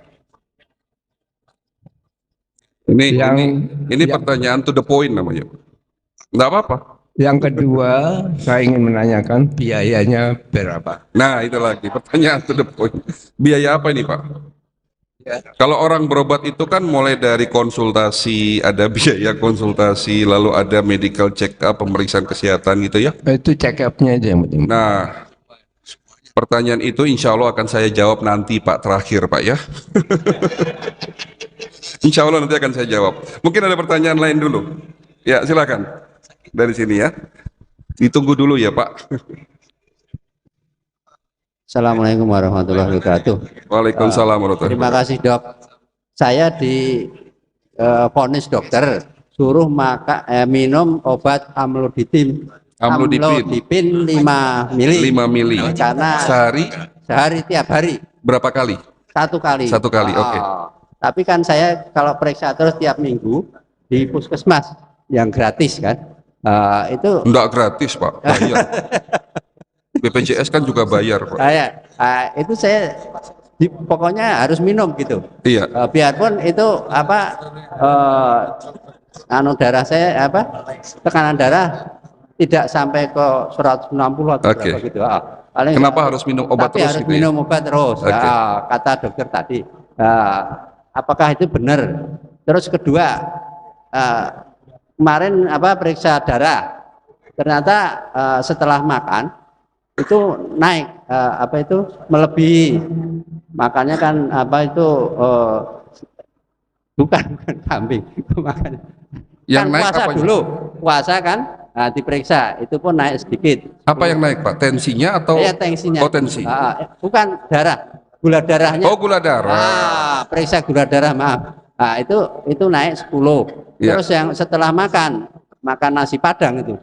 Ini pertanyaan to the point namanya. Enggak apa-apa. Yang kedua saya ingin menanyakan biayanya berapa? Nah, itu lagi pertanyaan to the point. Biaya apa ini, Pak? Ya. Kalau orang berobat itu kan mulai dari konsultasi, ada biaya konsultasi, lalu ada medical check up, pemeriksaan kesehatan gitu ya. Itu check up-nya aja yang penting. Nah, pertanyaan itu insya Allah akan saya jawab nanti Pak, terakhir Pak ya. Insya Allah nanti akan saya jawab. Mungkin ada pertanyaan lain dulu. Ya, silakan. Dari sini ya. Ditunggu dulu ya Pak. Assalamualaikum warahmatullahi wabarakatuh. Waalaikumsalam warahmatullahi Terima wabarakatuh. kasih dok. Saya di vonis dokter suruh minum obat amlodipin. Amlodipin 5 mili. 5 mili. Karena sehari tiap hari. Berapa kali? 1 kali. 1 kali, oke. Tapi kan saya kalau periksa terus tiap minggu di puskesmas yang gratis kan. Itu Enggak gratis Pak, bayar. BPJS kan juga bayar Pak. itu saya pokoknya harus minum gitu. Iya. Biarpun itu darah saya tekanan darah tidak sampai ke 160 atau berapa gitu. Paling Kenapa harus minum obat tapi terus harus gitu minum obat terus. Kata dokter tadi. Apakah itu benar? Terus kedua, kemarin periksa darah, ternyata setelah makan itu naik melebihi. Makanya kan bukan kambing makanya Yang kan naik puasa apanya? dulu, puasa kan diperiksa itu pun naik sedikit. Apa yang naik Pak? Tensinya atau? Ya, tensinya. Oh, tensi. Bukan darah, gula darahnya. Oh, gula darah. Periksa gula darah, maaf. Itu naik 10. Ya. Terus yang setelah makan nasi padang itu.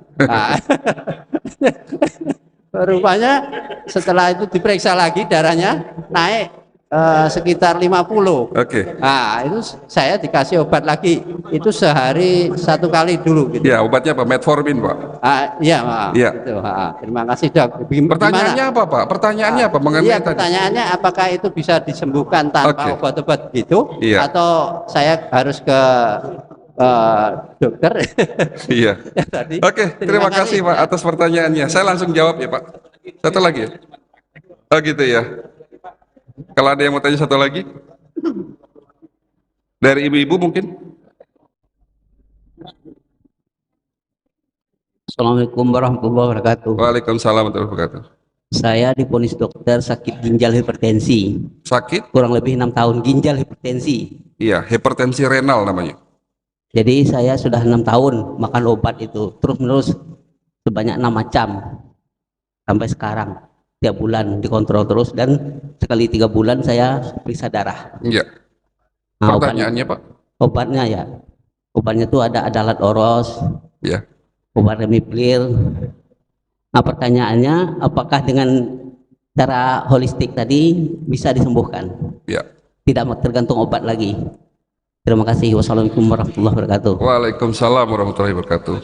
Rupanya setelah itu diperiksa lagi darahnya naik sekitar 50. Oke. Itu saya dikasih obat lagi. Itu sehari 1 kali dulu gitu. Ya, obatnya apa? Metformin Pak. Iya, Pak. Iya. Gitu. Terima kasih dok. Pertanyaannya apa Pak? Pertanyaannya apa mengenai Iya, tadi? pertanyaannya apakah itu bisa disembuhkan tanpa obat-obat gitu? Iya. Atau saya harus ke dokter? Iya. Ya, tadi. Oke, terima kasih Pak atas pertanyaannya. Saya langsung jawab ya Pak. Satu lagi ya? Oh gitu ya. Kalau ada yang mau tanya satu lagi? Dari ibu-ibu mungkin? Assalamualaikum warahmatullahi wabarakatuh. Waalaikumsalam warahmatullahi wabarakatuh. Saya divonis dokter sakit ginjal hipertensi. Sakit? Kurang lebih 6 tahun ginjal hipertensi. Iya, hipertensi renal namanya. Jadi saya sudah 6 tahun makan obat itu terus-menerus sebanyak 6 macam sampai sekarang. Tiap bulan dikontrol terus dan sekali 3 bulan saya periksa darah. Iya. Nah, Pertanyaannya Pak? obatnya ya, obatnya itu ada Adalat Oros, Ya. obat Remiplir. Nah pertanyaannya, apakah dengan cara holistik tadi bisa disembuhkan? Ya. Tidak tergantung obat lagi. Terima kasih. Wassalamualaikum warahmatullahi wabarakatuh. Waalaikumsalam warahmatullahi wabarakatuh.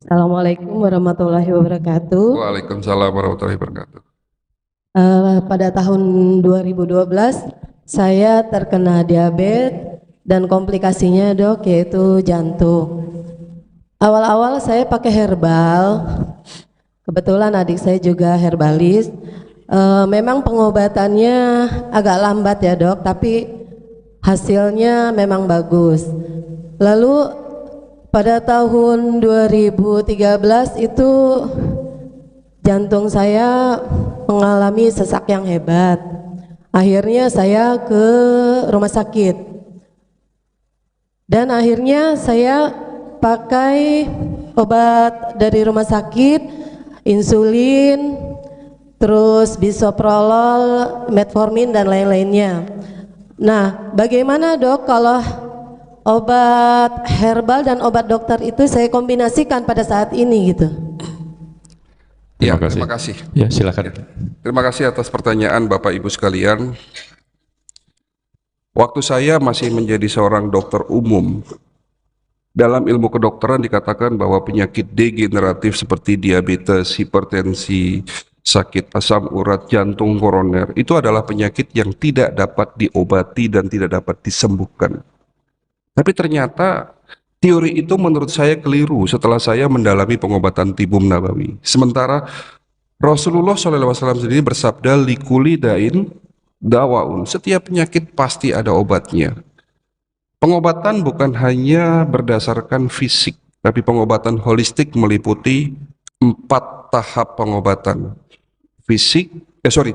Assalamualaikum warahmatullahi wabarakatuh. Waalaikumsalam warahmatullahi wabarakatuh. Pada tahun 2012 saya terkena diabetes dan komplikasinya dok yaitu jantung. Awal-awal saya pakai herbal, kebetulan adik saya juga herbalis. Memang pengobatannya agak lambat ya dok, tapi hasilnya memang bagus. Lalu pada tahun 2013 itu jantung saya mengalami sesak yang hebat. Akhirnya saya ke rumah sakit. Dan akhirnya saya pakai obat dari rumah sakit, insulin, terus bisoprolol, metformin dan lain-lainnya. Nah, bagaimana dok kalau obat herbal dan obat dokter itu saya kombinasikan pada saat ini gitu? Ya, Terima kasih. terima kasih. Ya, silakan. Terima kasih atas pertanyaan Bapak Ibu sekalian. Waktu saya masih menjadi seorang dokter umum, dalam ilmu kedokteran dikatakan bahwa penyakit degeneratif seperti diabetes, hipertensi, sakit asam urat, jantung koroner, itu adalah penyakit yang tidak dapat diobati dan tidak dapat disembuhkan. Tapi ternyata teori itu menurut saya keliru setelah saya mendalami pengobatan tibum nabawi. Sementara Rasulullah SAW sendiri bersabda, likuli dain dawaun, setiap penyakit pasti ada obatnya. Pengobatan bukan hanya berdasarkan fisik, tapi pengobatan holistik meliputi 4 tahap pengobatan.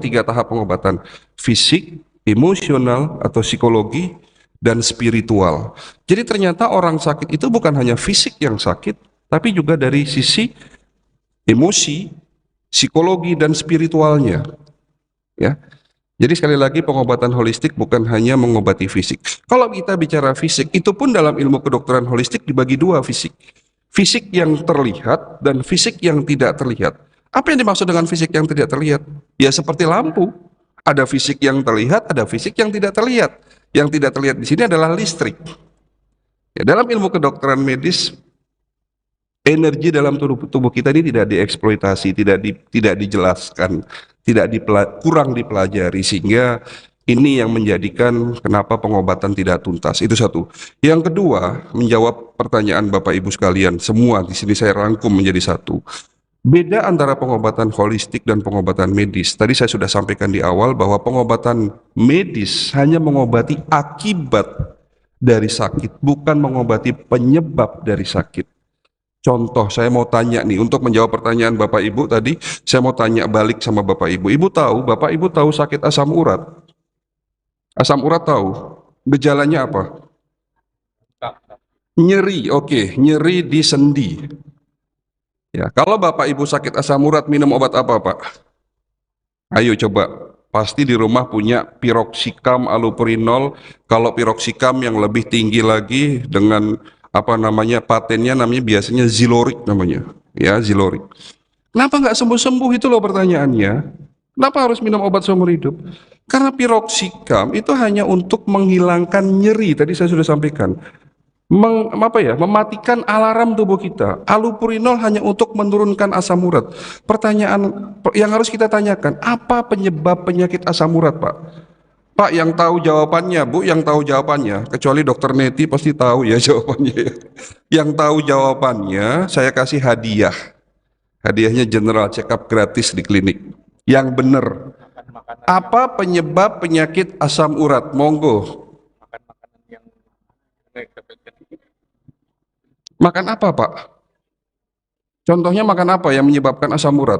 Tiga tahap pengobatan. Fisik, emosional atau psikologi, dan spiritual. Jadi ternyata orang sakit itu bukan hanya fisik yang sakit, tapi juga dari sisi emosi, psikologi, dan spiritualnya. Ya. Jadi sekali lagi pengobatan holistik bukan hanya mengobati fisik. Kalau kita bicara fisik, itu pun dalam ilmu kedokteran holistik dibagi 2 fisik. Fisik yang terlihat dan fisik yang tidak terlihat. Apa yang dimaksud dengan fisik yang tidak terlihat? Ya seperti lampu. Ada fisik yang terlihat, ada fisik yang tidak terlihat. Yang tidak terlihat di sini adalah listrik. Ya, dalam ilmu kedokteran medis, energi dalam tubuh kita ini tidak dieksploitasi, tidak dijelaskan, kurang dipelajari, sehingga ini yang menjadikan kenapa pengobatan tidak tuntas. Itu satu. Yang kedua, menjawab pertanyaan Bapak Ibu sekalian, semua di sini saya rangkum menjadi satu. Beda antara pengobatan holistik dan pengobatan medis. Tadi saya sudah sampaikan di awal bahwa pengobatan medis hanya mengobati akibat dari sakit, bukan mengobati penyebab dari sakit. Contoh, saya mau tanya nih, untuk menjawab pertanyaan Bapak Ibu tadi, saya mau tanya balik sama Bapak Ibu. Bapak Ibu tahu sakit asam urat? Asam urat tahu? Gejalanya apa? Nyeri, oke, nyeri di sendi. Ya, kalau Bapak Ibu sakit asam urat minum obat apa, Pak? Ayo coba, pasti di rumah punya piroxicam, allopurinol. Kalau piroxicam yang lebih tinggi lagi dengan patennya namanya biasanya Ziloric namanya, ya Ziloric. Kenapa nggak sembuh-sembuh, itu loh pertanyaannya. Kenapa harus minum obat seumur hidup? Karena piroxicam itu hanya untuk menghilangkan nyeri, tadi saya sudah sampaikan. Mematikan alarm tubuh kita. Allopurinol hanya untuk menurunkan asam urat. Pertanyaan yang harus kita tanyakan, apa penyebab penyakit asam urat, Pak? Pak, yang tahu jawabannya, Bu, yang tahu jawabannya, kecuali dokter Neti pasti tahu ya jawabannya ya. Yang tahu jawabannya, saya kasih hadiah. Hadiahnya general check up gratis di klinik. Yang benar. Apa penyebab penyakit asam urat? Monggo. Makan apa, Pak? Contohnya makan apa yang menyebabkan asam urat?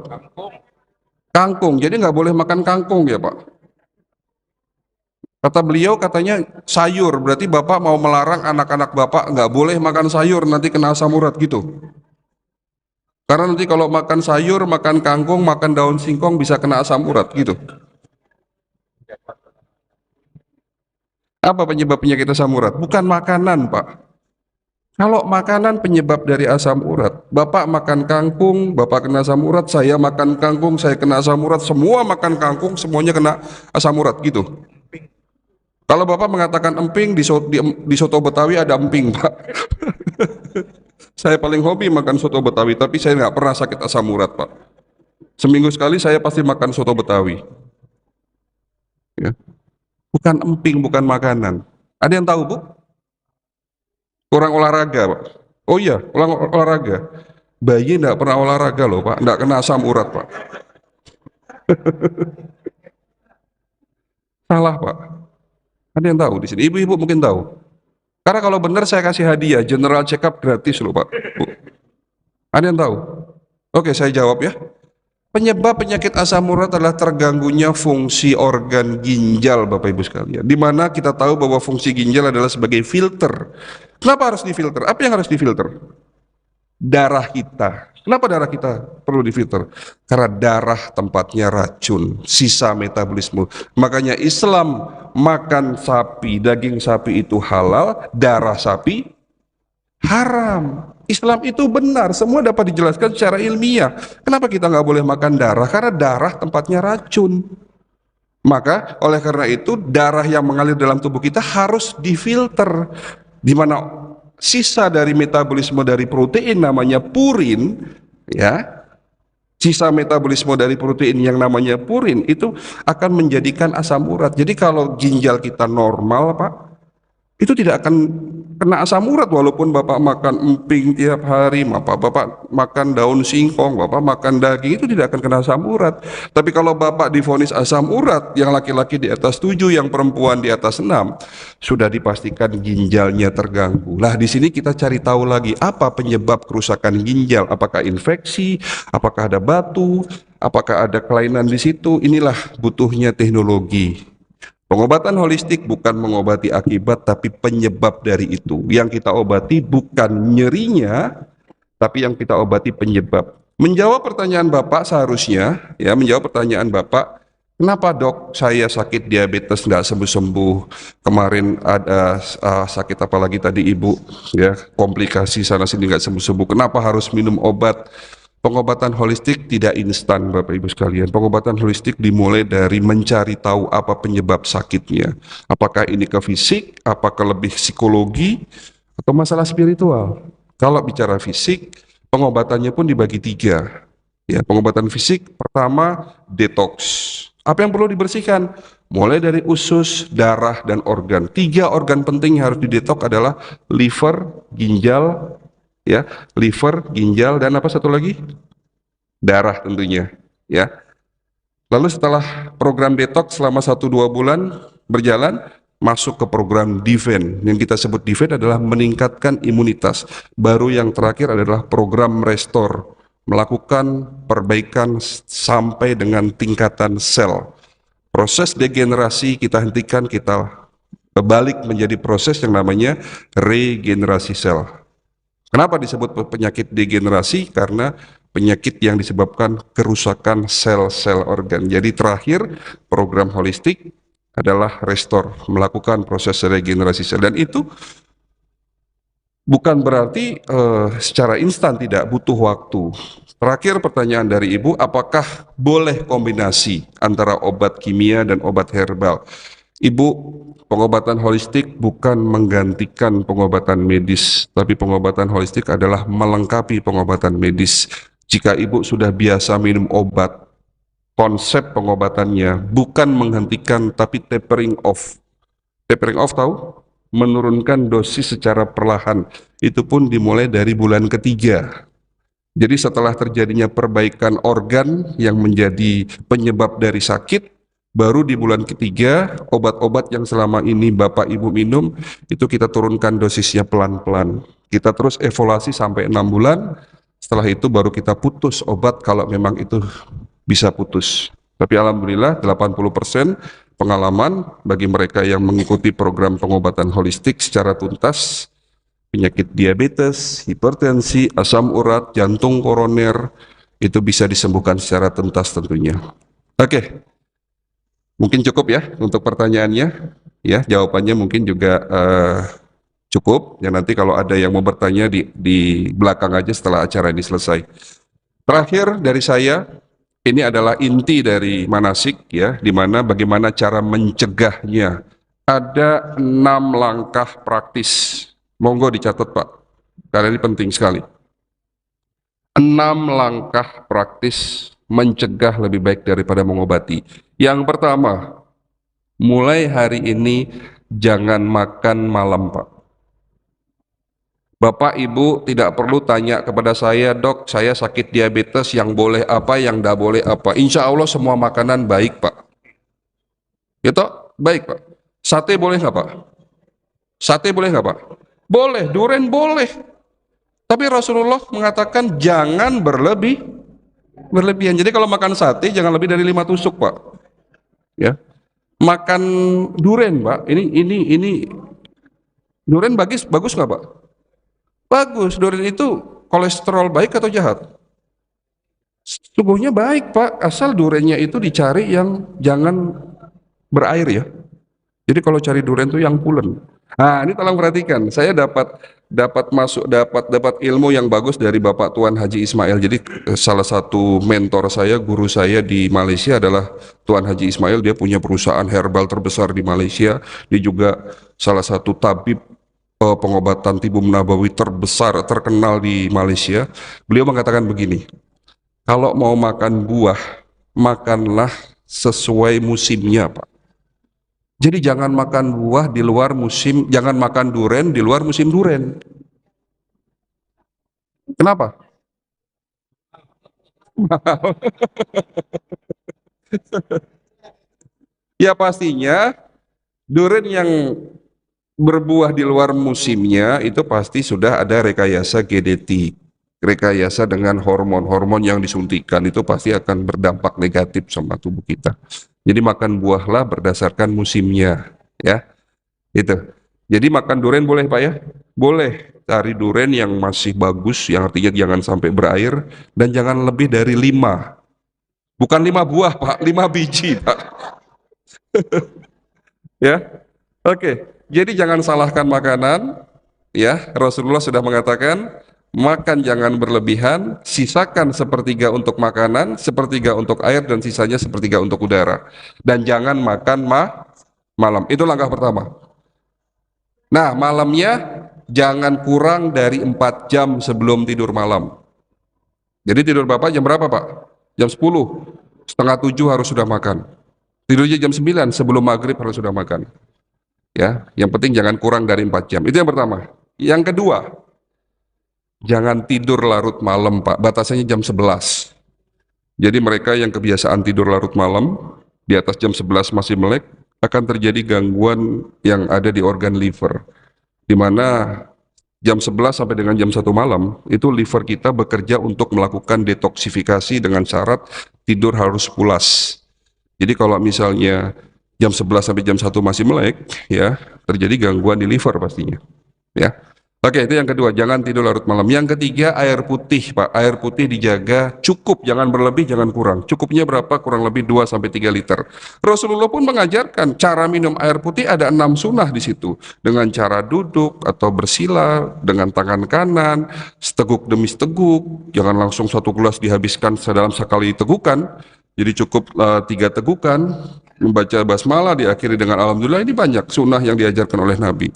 Kangkung. Jadi nggak boleh makan kangkung ya, Pak? Kata beliau katanya sayur, berarti Bapak mau melarang anak-anak Bapak nggak boleh makan sayur, nanti kena asam urat gitu. Karena nanti kalau makan sayur, makan kangkung, makan daun singkong bisa kena asam urat gitu. Apa penyebab penyakit asam urat? Bukan makanan, Pak. Kalau makanan penyebab dari asam urat, Bapak makan kangkung, Bapak kena asam urat, saya makan kangkung, saya kena asam urat, semua makan kangkung, semuanya kena asam urat gitu. Kalau Bapak mengatakan emping, di soto Betawi ada emping, Pak. Saya paling hobi makan soto Betawi, tapi saya nggak pernah sakit asam urat, Pak. Seminggu sekali saya pasti makan soto Betawi. Ya. Bukan emping, bukan makanan. Ada yang tahu, Bu? Kurang olahraga, Pak. Oh iya, kurang olahraga. Bayi nggak pernah olahraga loh, Pak. Nggak kena asam urat, Pak. Salah, Pak. Ada yang tahu di sini? Ibu-ibu mungkin tahu. Karena kalau benar saya kasih hadiah, general check up gratis loh, Pak. Bu. Ada yang tahu? Oke, saya jawab ya. Penyebab penyakit asam urat adalah terganggunya fungsi organ ginjal, Bapak Ibu sekalian. Di mana kita tahu bahwa fungsi ginjal adalah sebagai filter. Kenapa harus difilter? Apa yang harus difilter? darah kita. Kenapa darah kita perlu difilter? Karena darah tempatnya racun, sisa metabolisme. Makanya Islam makan sapi, daging sapi itu halal, darah sapi haram. Islam itu benar, semua dapat dijelaskan secara ilmiah. Kenapa kita nggak boleh makan darah? Karena darah tempatnya racun. Maka oleh karena itu darah yang mengalir dalam tubuh kita harus difilter, di mana sisa dari metabolisme dari protein namanya purin, ya, sisa metabolisme dari protein yang namanya purin itu akan menjadikan asam urat. Jadi kalau ginjal kita normal, Pak, itu tidak akan kena asam urat walaupun Bapak makan emping tiap hari, Bapak makan daun singkong, Bapak makan daging, itu tidak akan kena asam urat. Tapi kalau Bapak divonis asam urat, yang laki-laki di atas 7, yang perempuan di atas 6, sudah dipastikan ginjalnya terganggu. Lah di sini kita cari tahu lagi apa penyebab kerusakan ginjal, apakah infeksi, apakah ada batu, apakah ada kelainan di situ. Inilah butuhnya teknologi. Pengobatan holistik bukan mengobati akibat, tapi penyebab dari itu. Yang kita obati bukan nyerinya, tapi yang kita obati penyebab. Menjawab pertanyaan Bapak seharusnya, ya, menjawab pertanyaan Bapak, kenapa dok saya sakit diabetes nggak sembuh-sembuh, kemarin ada sakit apa lagi tadi ibu, ya, komplikasi sana sini nggak sembuh-sembuh, kenapa harus minum obat? Pengobatan holistik tidak instan Bapak Ibu sekalian. Pengobatan holistik dimulai dari mencari tahu apa penyebab sakitnya. Apakah ini ke fisik, apakah lebih psikologi, atau masalah spiritual. Kalau bicara fisik, pengobatannya pun dibagi 3. Ya, pengobatan fisik pertama detox. Apa yang perlu dibersihkan? Mulai dari usus, darah, dan organ. 3 organ penting yang harus didetox adalah liver, ginjal, ya, liver, ginjal, dan apa satu lagi? Darah tentunya, ya. Lalu setelah program detox selama 1-2 bulan berjalan, masuk ke program defense. Yang kita sebut defense adalah meningkatkan imunitas. Baru yang terakhir adalah program restore, melakukan perbaikan sampai dengan tingkatan sel. Proses degenerasi kita hentikan, kita balik menjadi proses yang namanya regenerasi sel. Kenapa disebut penyakit degenerasi? Karena penyakit yang disebabkan kerusakan sel-sel organ. Jadi terakhir program holistik adalah restore, melakukan proses regenerasi sel. Dan itu bukan berarti secara instan, tidak, butuh waktu. Terakhir pertanyaan dari Ibu, apakah boleh kombinasi antara obat kimia dan obat herbal? Ibu, pengobatan holistik bukan menggantikan pengobatan medis, tapi pengobatan holistik adalah melengkapi pengobatan medis. Jika Ibu sudah biasa minum obat, konsep pengobatannya bukan menghentikan, tapi tapering off. Tapering off tahu? Menurunkan dosis secara perlahan. Itu pun dimulai dari bulan ketiga. Jadi setelah terjadinya perbaikan organ yang menjadi penyebab dari sakit, baru di bulan ketiga, obat-obat yang selama ini Bapak Ibu minum, itu kita turunkan dosisnya pelan-pelan. Kita terus evaluasi sampai 6 bulan, setelah itu baru kita putus obat kalau memang itu bisa putus. Tapi alhamdulillah 80% pengalaman bagi mereka yang mengikuti program pengobatan holistik secara tuntas, penyakit diabetes, hipertensi, asam urat, jantung koroner, itu bisa disembuhkan secara tuntas tentunya. Oke. Mungkin cukup ya untuk pertanyaannya, ya, jawabannya mungkin juga cukup. Ya, nanti kalau ada yang mau bertanya di belakang aja setelah acara ini selesai. Terakhir dari saya, ini adalah inti dari manasik, ya, di mana bagaimana cara mencegahnya. Ada 6 langkah praktis. Monggo dicatat Pak, karena ini penting sekali. 6 langkah praktis mencegah lebih baik daripada mengobati. Yang pertama, mulai hari ini jangan makan malam Pak. Bapak Ibu tidak perlu tanya kepada saya, dok saya sakit diabetes, yang boleh apa, yang tidak boleh apa. Insya Allah semua makanan baik Pak. Ya toh? Baik Pak. Sate boleh nggak Pak? Sate boleh nggak Pak? Boleh, durian boleh. Tapi Rasulullah mengatakan jangan berlebihan. Jadi kalau makan sate jangan lebih dari 5 tusuk Pak. Ya. Makan durian Pak. Ini durian bagus nggak Pak? Bagus. Durian itu kolesterol baik atau jahat? Sesungguhnya baik Pak, asal durennya itu dicari yang jangan berair ya. Jadi kalau cari duren itu yang pulen. Nah, ini tolong perhatikan. Saya dapat ilmu yang bagus dari Bapak Tuan Haji Ismail. Jadi salah satu mentor saya, guru saya di Malaysia adalah Tuan Haji Ismail. Dia punya perusahaan herbal terbesar di Malaysia. Dia juga salah satu tabib pengobatan tibum nabawi terbesar, terkenal di Malaysia. Beliau mengatakan begini, kalau mau makan buah, makanlah sesuai musimnya Pak. Jadi jangan makan buah di luar musim, jangan makan duren di luar musim duren. Kenapa? Mahal. Ya pastinya duren yang berbuah di luar musimnya itu pasti sudah ada rekayasa genetik. Rekayasa dengan hormon-hormon yang disuntikan itu pasti akan berdampak negatif sama tubuh kita. Jadi makan buahlah berdasarkan musimnya, ya. Itu. Jadi makan durian boleh Pak ya? Boleh. Cari durian yang masih bagus, yang artinya jangan sampai berair dan jangan lebih dari 5. Bukan 5 buah Pak, 5 biji Pak. Ya. Oke. Jadi jangan salahkan makanan, ya. Rasulullah sudah mengatakan, makan jangan berlebihan, sisakan sepertiga untuk makanan, sepertiga untuk air, dan sisanya sepertiga untuk udara. Dan jangan makan malam. Itu langkah pertama. Nah, malamnya jangan kurang dari 4 jam sebelum tidur malam. Jadi tidur Bapak jam berapa Pak? Jam 10, setengah 7 harus sudah makan. Tidurnya jam 9, sebelum maghrib harus sudah makan. Ya, yang penting jangan kurang dari 4 jam. Itu yang pertama. Yang kedua, jangan tidur larut malam Pak, batasannya jam 11. Jadi mereka yang kebiasaan tidur larut malam, di atas jam 11 masih melek, akan terjadi gangguan yang ada di organ liver. Di mana jam 11 sampai dengan jam 1 malam, itu liver kita bekerja untuk melakukan detoksifikasi dengan syarat tidur harus pulas. Jadi kalau misalnya jam 11 sampai jam 1 masih melek, ya terjadi gangguan di liver pastinya. Ya. Oke, itu yang kedua, jangan tidur larut malam. Yang ketiga, air putih, Pak. Air putih dijaga cukup, jangan berlebih, jangan kurang. Cukupnya berapa? Kurang lebih 2 sampai 3 liter. Rasulullah pun mengajarkan cara minum air putih ada 6 sunnah di situ. Dengan cara duduk atau bersila dengan tangan kanan, seteguk demi seteguk. Jangan langsung 1 gelas dihabiskan dalam sekali tegukan. Jadi cukup 3 tegukan, membaca basmalah diakhiri dengan alhamdulillah. Ini banyak sunnah yang diajarkan oleh Nabi.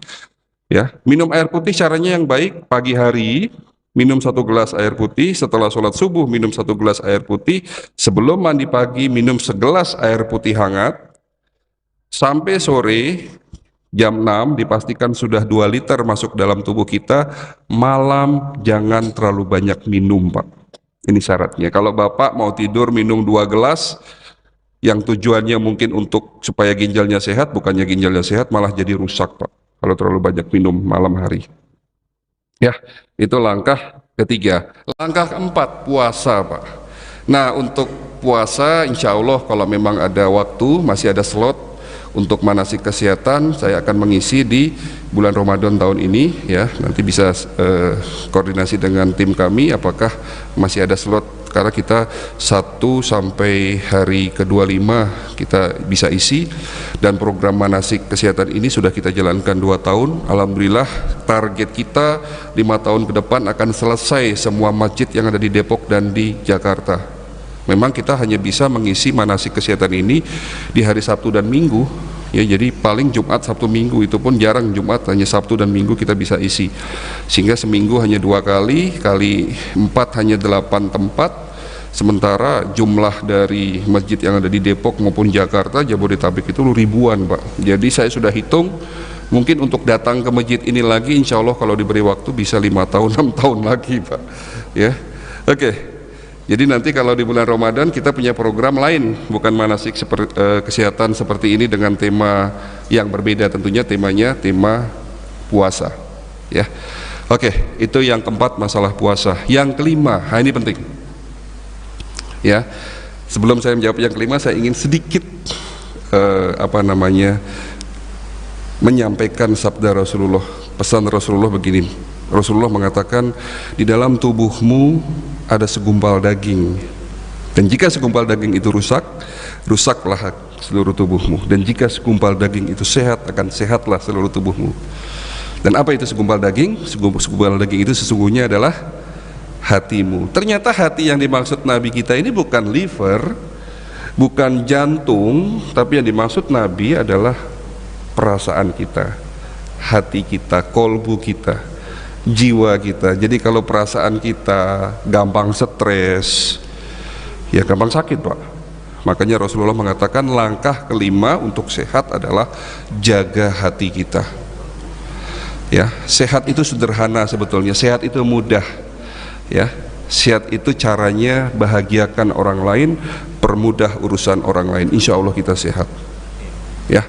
Ya, minum air putih caranya yang baik, pagi hari minum 1 gelas air putih, setelah sholat subuh minum 1 gelas air putih, sebelum mandi pagi minum segelas air putih hangat, sampai sore jam 6 dipastikan sudah 2 liter masuk dalam tubuh kita. Malam jangan terlalu banyak minum Pak, ini syaratnya. Kalau Bapak mau tidur minum 2 gelas, yang tujuannya mungkin untuk supaya ginjalnya sehat, bukannya ginjalnya sehat malah jadi rusak Pak, kalau terlalu banyak minum malam hari. Ya, itu langkah ketiga. Langkah keempat, puasa Pak. Nah, untuk puasa insya Allah kalau memang ada waktu, masih ada slot untuk manasik kesehatan, saya akan mengisi di bulan Ramadan tahun ini. Ya, nanti bisa koordinasi dengan tim kami apakah masih ada slot, karena kita 1 sampai hari ke-25 kita bisa isi, dan program manasik kesehatan ini sudah kita jalankan 2 tahun. Alhamdulillah target kita 5 tahun ke depan akan selesai semua masjid yang ada di Depok dan di Jakarta. Memang kita hanya bisa mengisi manasik kesehatan ini di hari Sabtu dan Minggu, ya, jadi paling Jumat, Sabtu, Minggu, itu pun jarang Jumat, hanya Sabtu dan Minggu kita bisa isi, sehingga seminggu hanya 2 kali, kali 4 hanya 8 tempat. Sementara jumlah dari masjid yang ada di Depok maupun Jakarta, Jabodetabek itu ribuan Pak. Jadi saya sudah hitung, mungkin untuk datang ke masjid ini lagi insya Allah kalau diberi waktu bisa 5 tahun, 6 tahun lagi Pak. Ya, oke. Jadi nanti kalau di bulan Ramadan kita punya program lain, bukan manasik kesehatan seperti ini dengan tema yang berbeda, tentunya temanya tema puasa. Ya, oke. Itu yang keempat, masalah puasa. Yang kelima, nah ini penting. Ya, sebelum saya menjawab yang kelima, saya ingin sedikit menyampaikan sabda Rasulullah, pesan Rasulullah begini. Rasulullah mengatakan di dalam tubuhmu ada segumpal daging, dan jika segumpal daging itu rusak, rusaklah seluruh tubuhmu, dan jika segumpal daging itu sehat, akan sehatlah seluruh tubuhmu. Dan apa itu segumpal daging? Segumpal daging itu sesungguhnya adalah hatimu. Ternyata hati yang dimaksud Nabi kita ini bukan liver, bukan jantung, tapi yang dimaksud Nabi adalah perasaan kita, hati kita, kolbu kita, jiwa kita. Jadi kalau perasaan kita gampang stres, ya gampang sakit, Pak. Makanya Rasulullah mengatakan langkah kelima untuk sehat adalah jaga hati kita. Ya, sehat itu sederhana sebetulnya, sehat itu mudah. Ya, sehat itu caranya bahagiakan orang lain, permudah urusan orang lain. Insya Allah kita sehat. Ya,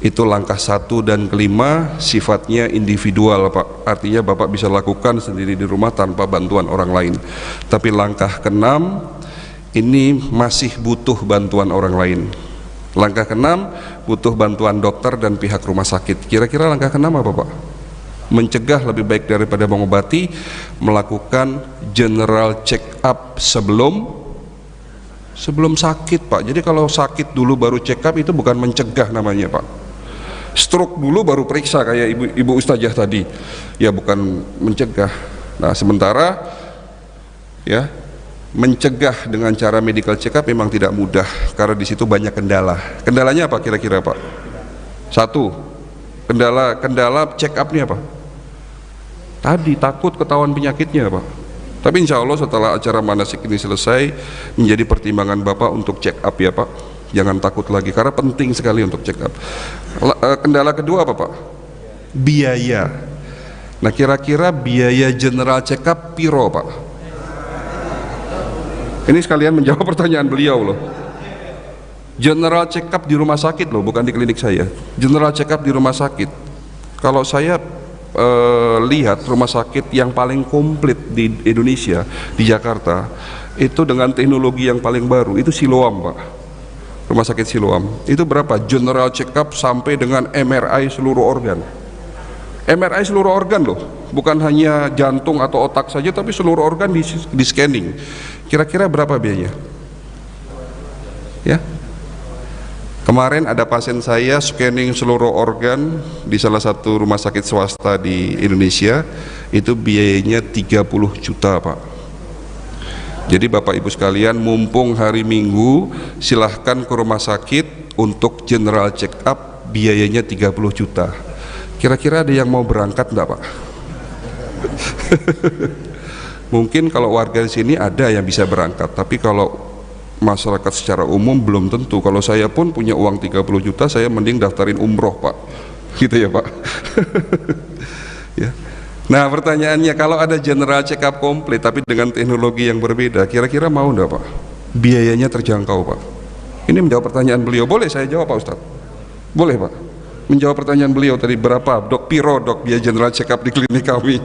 itu langkah 1 dan kelima, sifatnya individual, Pak. Artinya Bapak bisa lakukan sendiri di rumah tanpa bantuan orang lain. Tapi langkah ke-6 ini masih butuh bantuan orang lain. Langkah ke-6 butuh bantuan dokter dan pihak rumah sakit. Kira-kira langkah ke-6 apa, Pak? Mencegah lebih baik daripada mengobati, melakukan general check up sebelum sakit, Pak. Jadi kalau sakit dulu baru check up itu bukan mencegah namanya, Pak. Stroke dulu baru periksa kayak ibu ustazah tadi, ya bukan mencegah. Nah, sementara ya mencegah dengan cara medical check up memang tidak mudah karena di situ banyak kendala. Kendalanya apa kira-kira, Pak? 1, kendala check up ini apa? Tadi takut ketahuan penyakitnya, Pak. Tapi insya Allah setelah acara manasik ini selesai, menjadi pertimbangan Bapak untuk check up ya, Pak. Jangan takut lagi karena penting sekali untuk check up. Kendala kedua apa, Pak? Biaya. Nah, kira-kira biaya general check up piro, Pak? Ini sekalian menjawab pertanyaan beliau loh. General check up di rumah sakit loh, bukan di klinik saya. General check up di rumah sakit. Kalau saya lihat rumah sakit yang paling komplit di Indonesia, di Jakarta, itu dengan teknologi yang paling baru, itu Siloam, Pak. Rumah sakit Siloam. Itu berapa? General check up sampai dengan MRI seluruh organ. MRI seluruh organ loh, bukan hanya jantung atau otak saja, tapi seluruh organ di scanning. Kira-kira berapa biayanya? Ya. Kemarin ada pasien saya scanning seluruh organ di salah satu rumah sakit swasta di Indonesia, itu biayanya 30 juta, Pak. Jadi Bapak Ibu sekalian, mumpung hari Minggu, silahkan ke rumah sakit untuk general check up, biayanya 30 juta. Kira-kira ada yang mau berangkat enggak, Pak? Mungkin kalau warga di sini ada yang bisa berangkat, tapi kalau masyarakat secara umum belum tentu. Kalau saya pun punya uang 30 juta, saya mending daftarin umroh, Pak. Gitu ya, Pak. Ya. Nah, pertanyaannya, kalau ada general check up komplit tapi dengan teknologi yang berbeda, kira-kira mau enggak, Pak? Biayanya terjangkau, Pak. Ini menjawab pertanyaan beliau. Boleh saya jawab, Pak Ustadz? Boleh, Pak? Menjawab pertanyaan beliau tadi, berapa dok piro dok biaya general check up di klinik kami?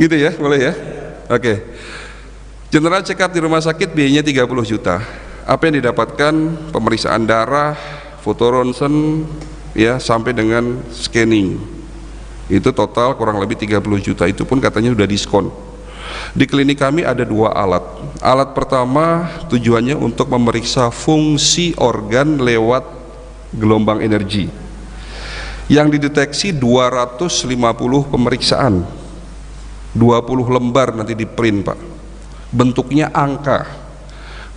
Gitu ya, boleh ya? Oke. General check up di rumah sakit biayanya 30 juta. Apa yang didapatkan? Pemeriksaan darah, foto ronsen, ya, sampai dengan scanning. Itu total kurang lebih 30 juta. Itu pun katanya sudah diskon. Di klinik kami ada 2 alat. Alat pertama tujuannya untuk memeriksa fungsi organ lewat gelombang energi. Yang dideteksi 250 pemeriksaan. 20 lembar nanti di print, Pak. Bentuknya angka,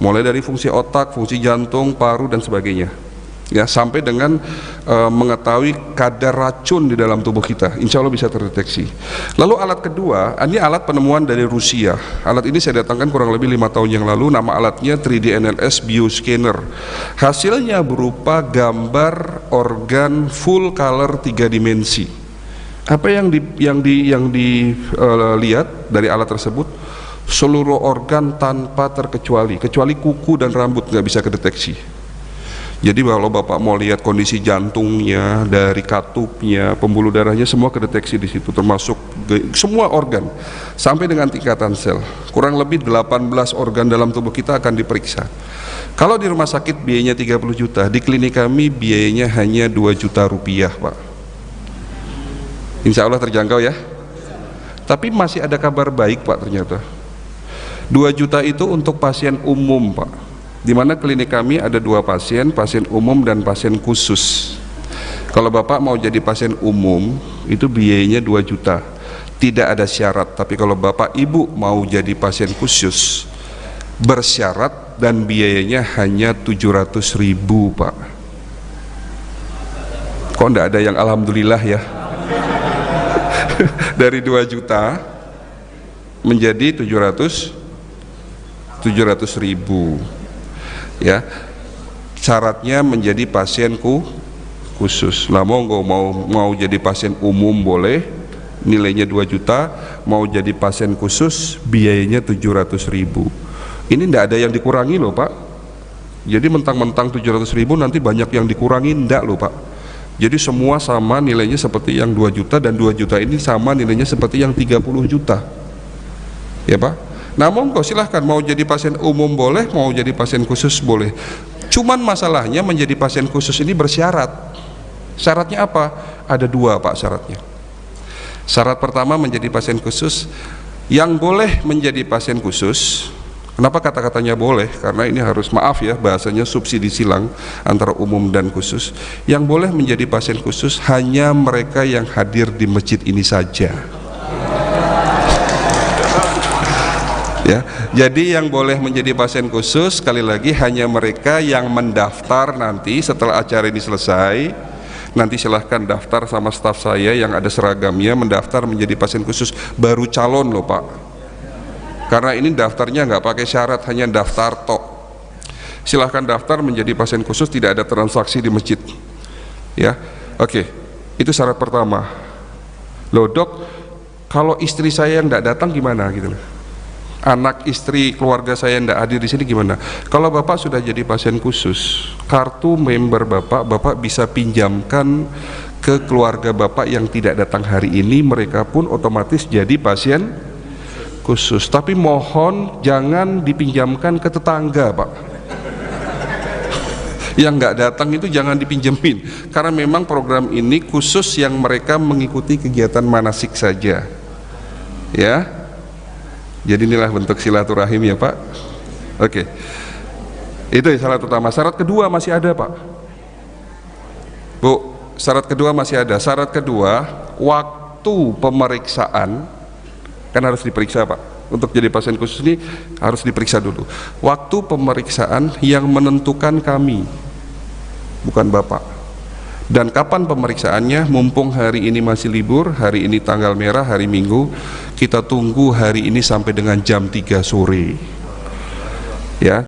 mulai dari fungsi otak, fungsi jantung, paru dan sebagainya, ya, sampai dengan mengetahui kadar racun di dalam tubuh kita. Insya Allah bisa terdeteksi. Lalu alat kedua, ini alat penemuan dari Rusia. Alat ini saya datangkan kurang lebih 5 tahun yang lalu. Nama alatnya 3D NLS Bioscanner. Hasilnya berupa gambar organ full color 3 dimensi. Apa yang dilihat dari alat tersebut? Seluruh organ tanpa terkecuali, kecuali kuku dan rambut nggak bisa kedeteksi. Jadi kalau Bapak mau lihat kondisi jantungnya, dari katupnya, pembuluh darahnya, semua kedeteksi di situ, termasuk semua organ sampai dengan tingkatan sel. Kurang lebih 18 organ dalam tubuh kita akan diperiksa. Kalau di rumah sakit biayanya 30 juta, di klinik kami biayanya hanya 2 juta rupiah, Pak. Insya Allah terjangkau ya. Tapi masih ada kabar baik Pak, ternyata 2 juta itu untuk pasien umum Pak, di mana klinik kami ada 2 pasien, pasien umum dan pasien khusus. Kalau Bapak mau jadi pasien umum itu biayanya 2 juta, tidak ada syarat. Tapi kalau Bapak Ibu mau jadi pasien khusus bersyarat dan biayanya hanya 700.000 Pak. Kok enggak ada yang alhamdulillah ya? Dari 2 juta menjadi 700.000 ya. Syaratnya menjadi pasienku khusus. Nah, mau jadi pasien umum boleh, nilainya 2 juta, mau jadi pasien khusus biayanya 700.000. Ini enggak ada yang dikurangi loh Pak. Jadi mentang-mentang 700.000 nanti banyak yang dikurangi, enggak loh Pak. Jadi semua sama nilainya seperti yang 2 juta, dan 2 juta ini sama nilainya seperti yang 30 juta ya Pak. Nah monggo silahkan, mau jadi pasien umum boleh, mau jadi pasien khusus boleh. Cuman masalahnya menjadi pasien khusus ini bersyarat. Syaratnya apa? Ada 2 Pak syaratnya. Syarat pertama menjadi pasien khusus, yang boleh menjadi pasien khusus. Kenapa kata-katanya boleh? Karena ini harus, maaf ya, bahasanya subsidi silang antara umum dan khusus. Yang boleh menjadi pasien khusus hanya mereka yang hadir di masjid ini saja. Ya, jadi yang boleh menjadi pasien khusus sekali lagi hanya mereka yang mendaftar nanti setelah acara ini selesai. Nanti silahkan daftar sama staf saya yang ada seragamnya, mendaftar menjadi pasien khusus, baru calon loh Pak. Karena ini daftarnya nggak pakai syarat, hanya daftar tok. Silahkan daftar menjadi pasien khusus, tidak ada transaksi di masjid. Ya, oke. Itu syarat pertama. Loh Dok, kalau istri saya yang nggak datang gimana gitu? Anak, istri, keluarga saya yang nggak hadir di sini gimana? Kalau Bapak sudah jadi pasien khusus, kartu member Bapak bisa pinjamkan ke keluarga Bapak yang tidak datang hari ini, mereka pun otomatis jadi pasien khusus. Tapi mohon jangan dipinjamkan ke tetangga Pak. Yang nggak datang itu jangan dipinjemin, karena memang program ini khusus yang mereka mengikuti kegiatan manasik saja ya. Jadi inilah bentuk silaturahim ya Pak. Oke, itu syarat pertama. Syarat kedua masih ada Pak, Bu. Syarat kedua masih ada. Syarat kedua, waktu pemeriksaan kan harus diperiksa Pak. Untuk jadi pasien khusus ini harus diperiksa dulu. Waktu pemeriksaan yang menentukan kami, bukan Bapak. Dan kapan pemeriksaannya? Mumpung hari ini masih libur, hari ini tanggal merah, hari Minggu, kita tunggu hari ini sampai dengan jam 3 sore ya.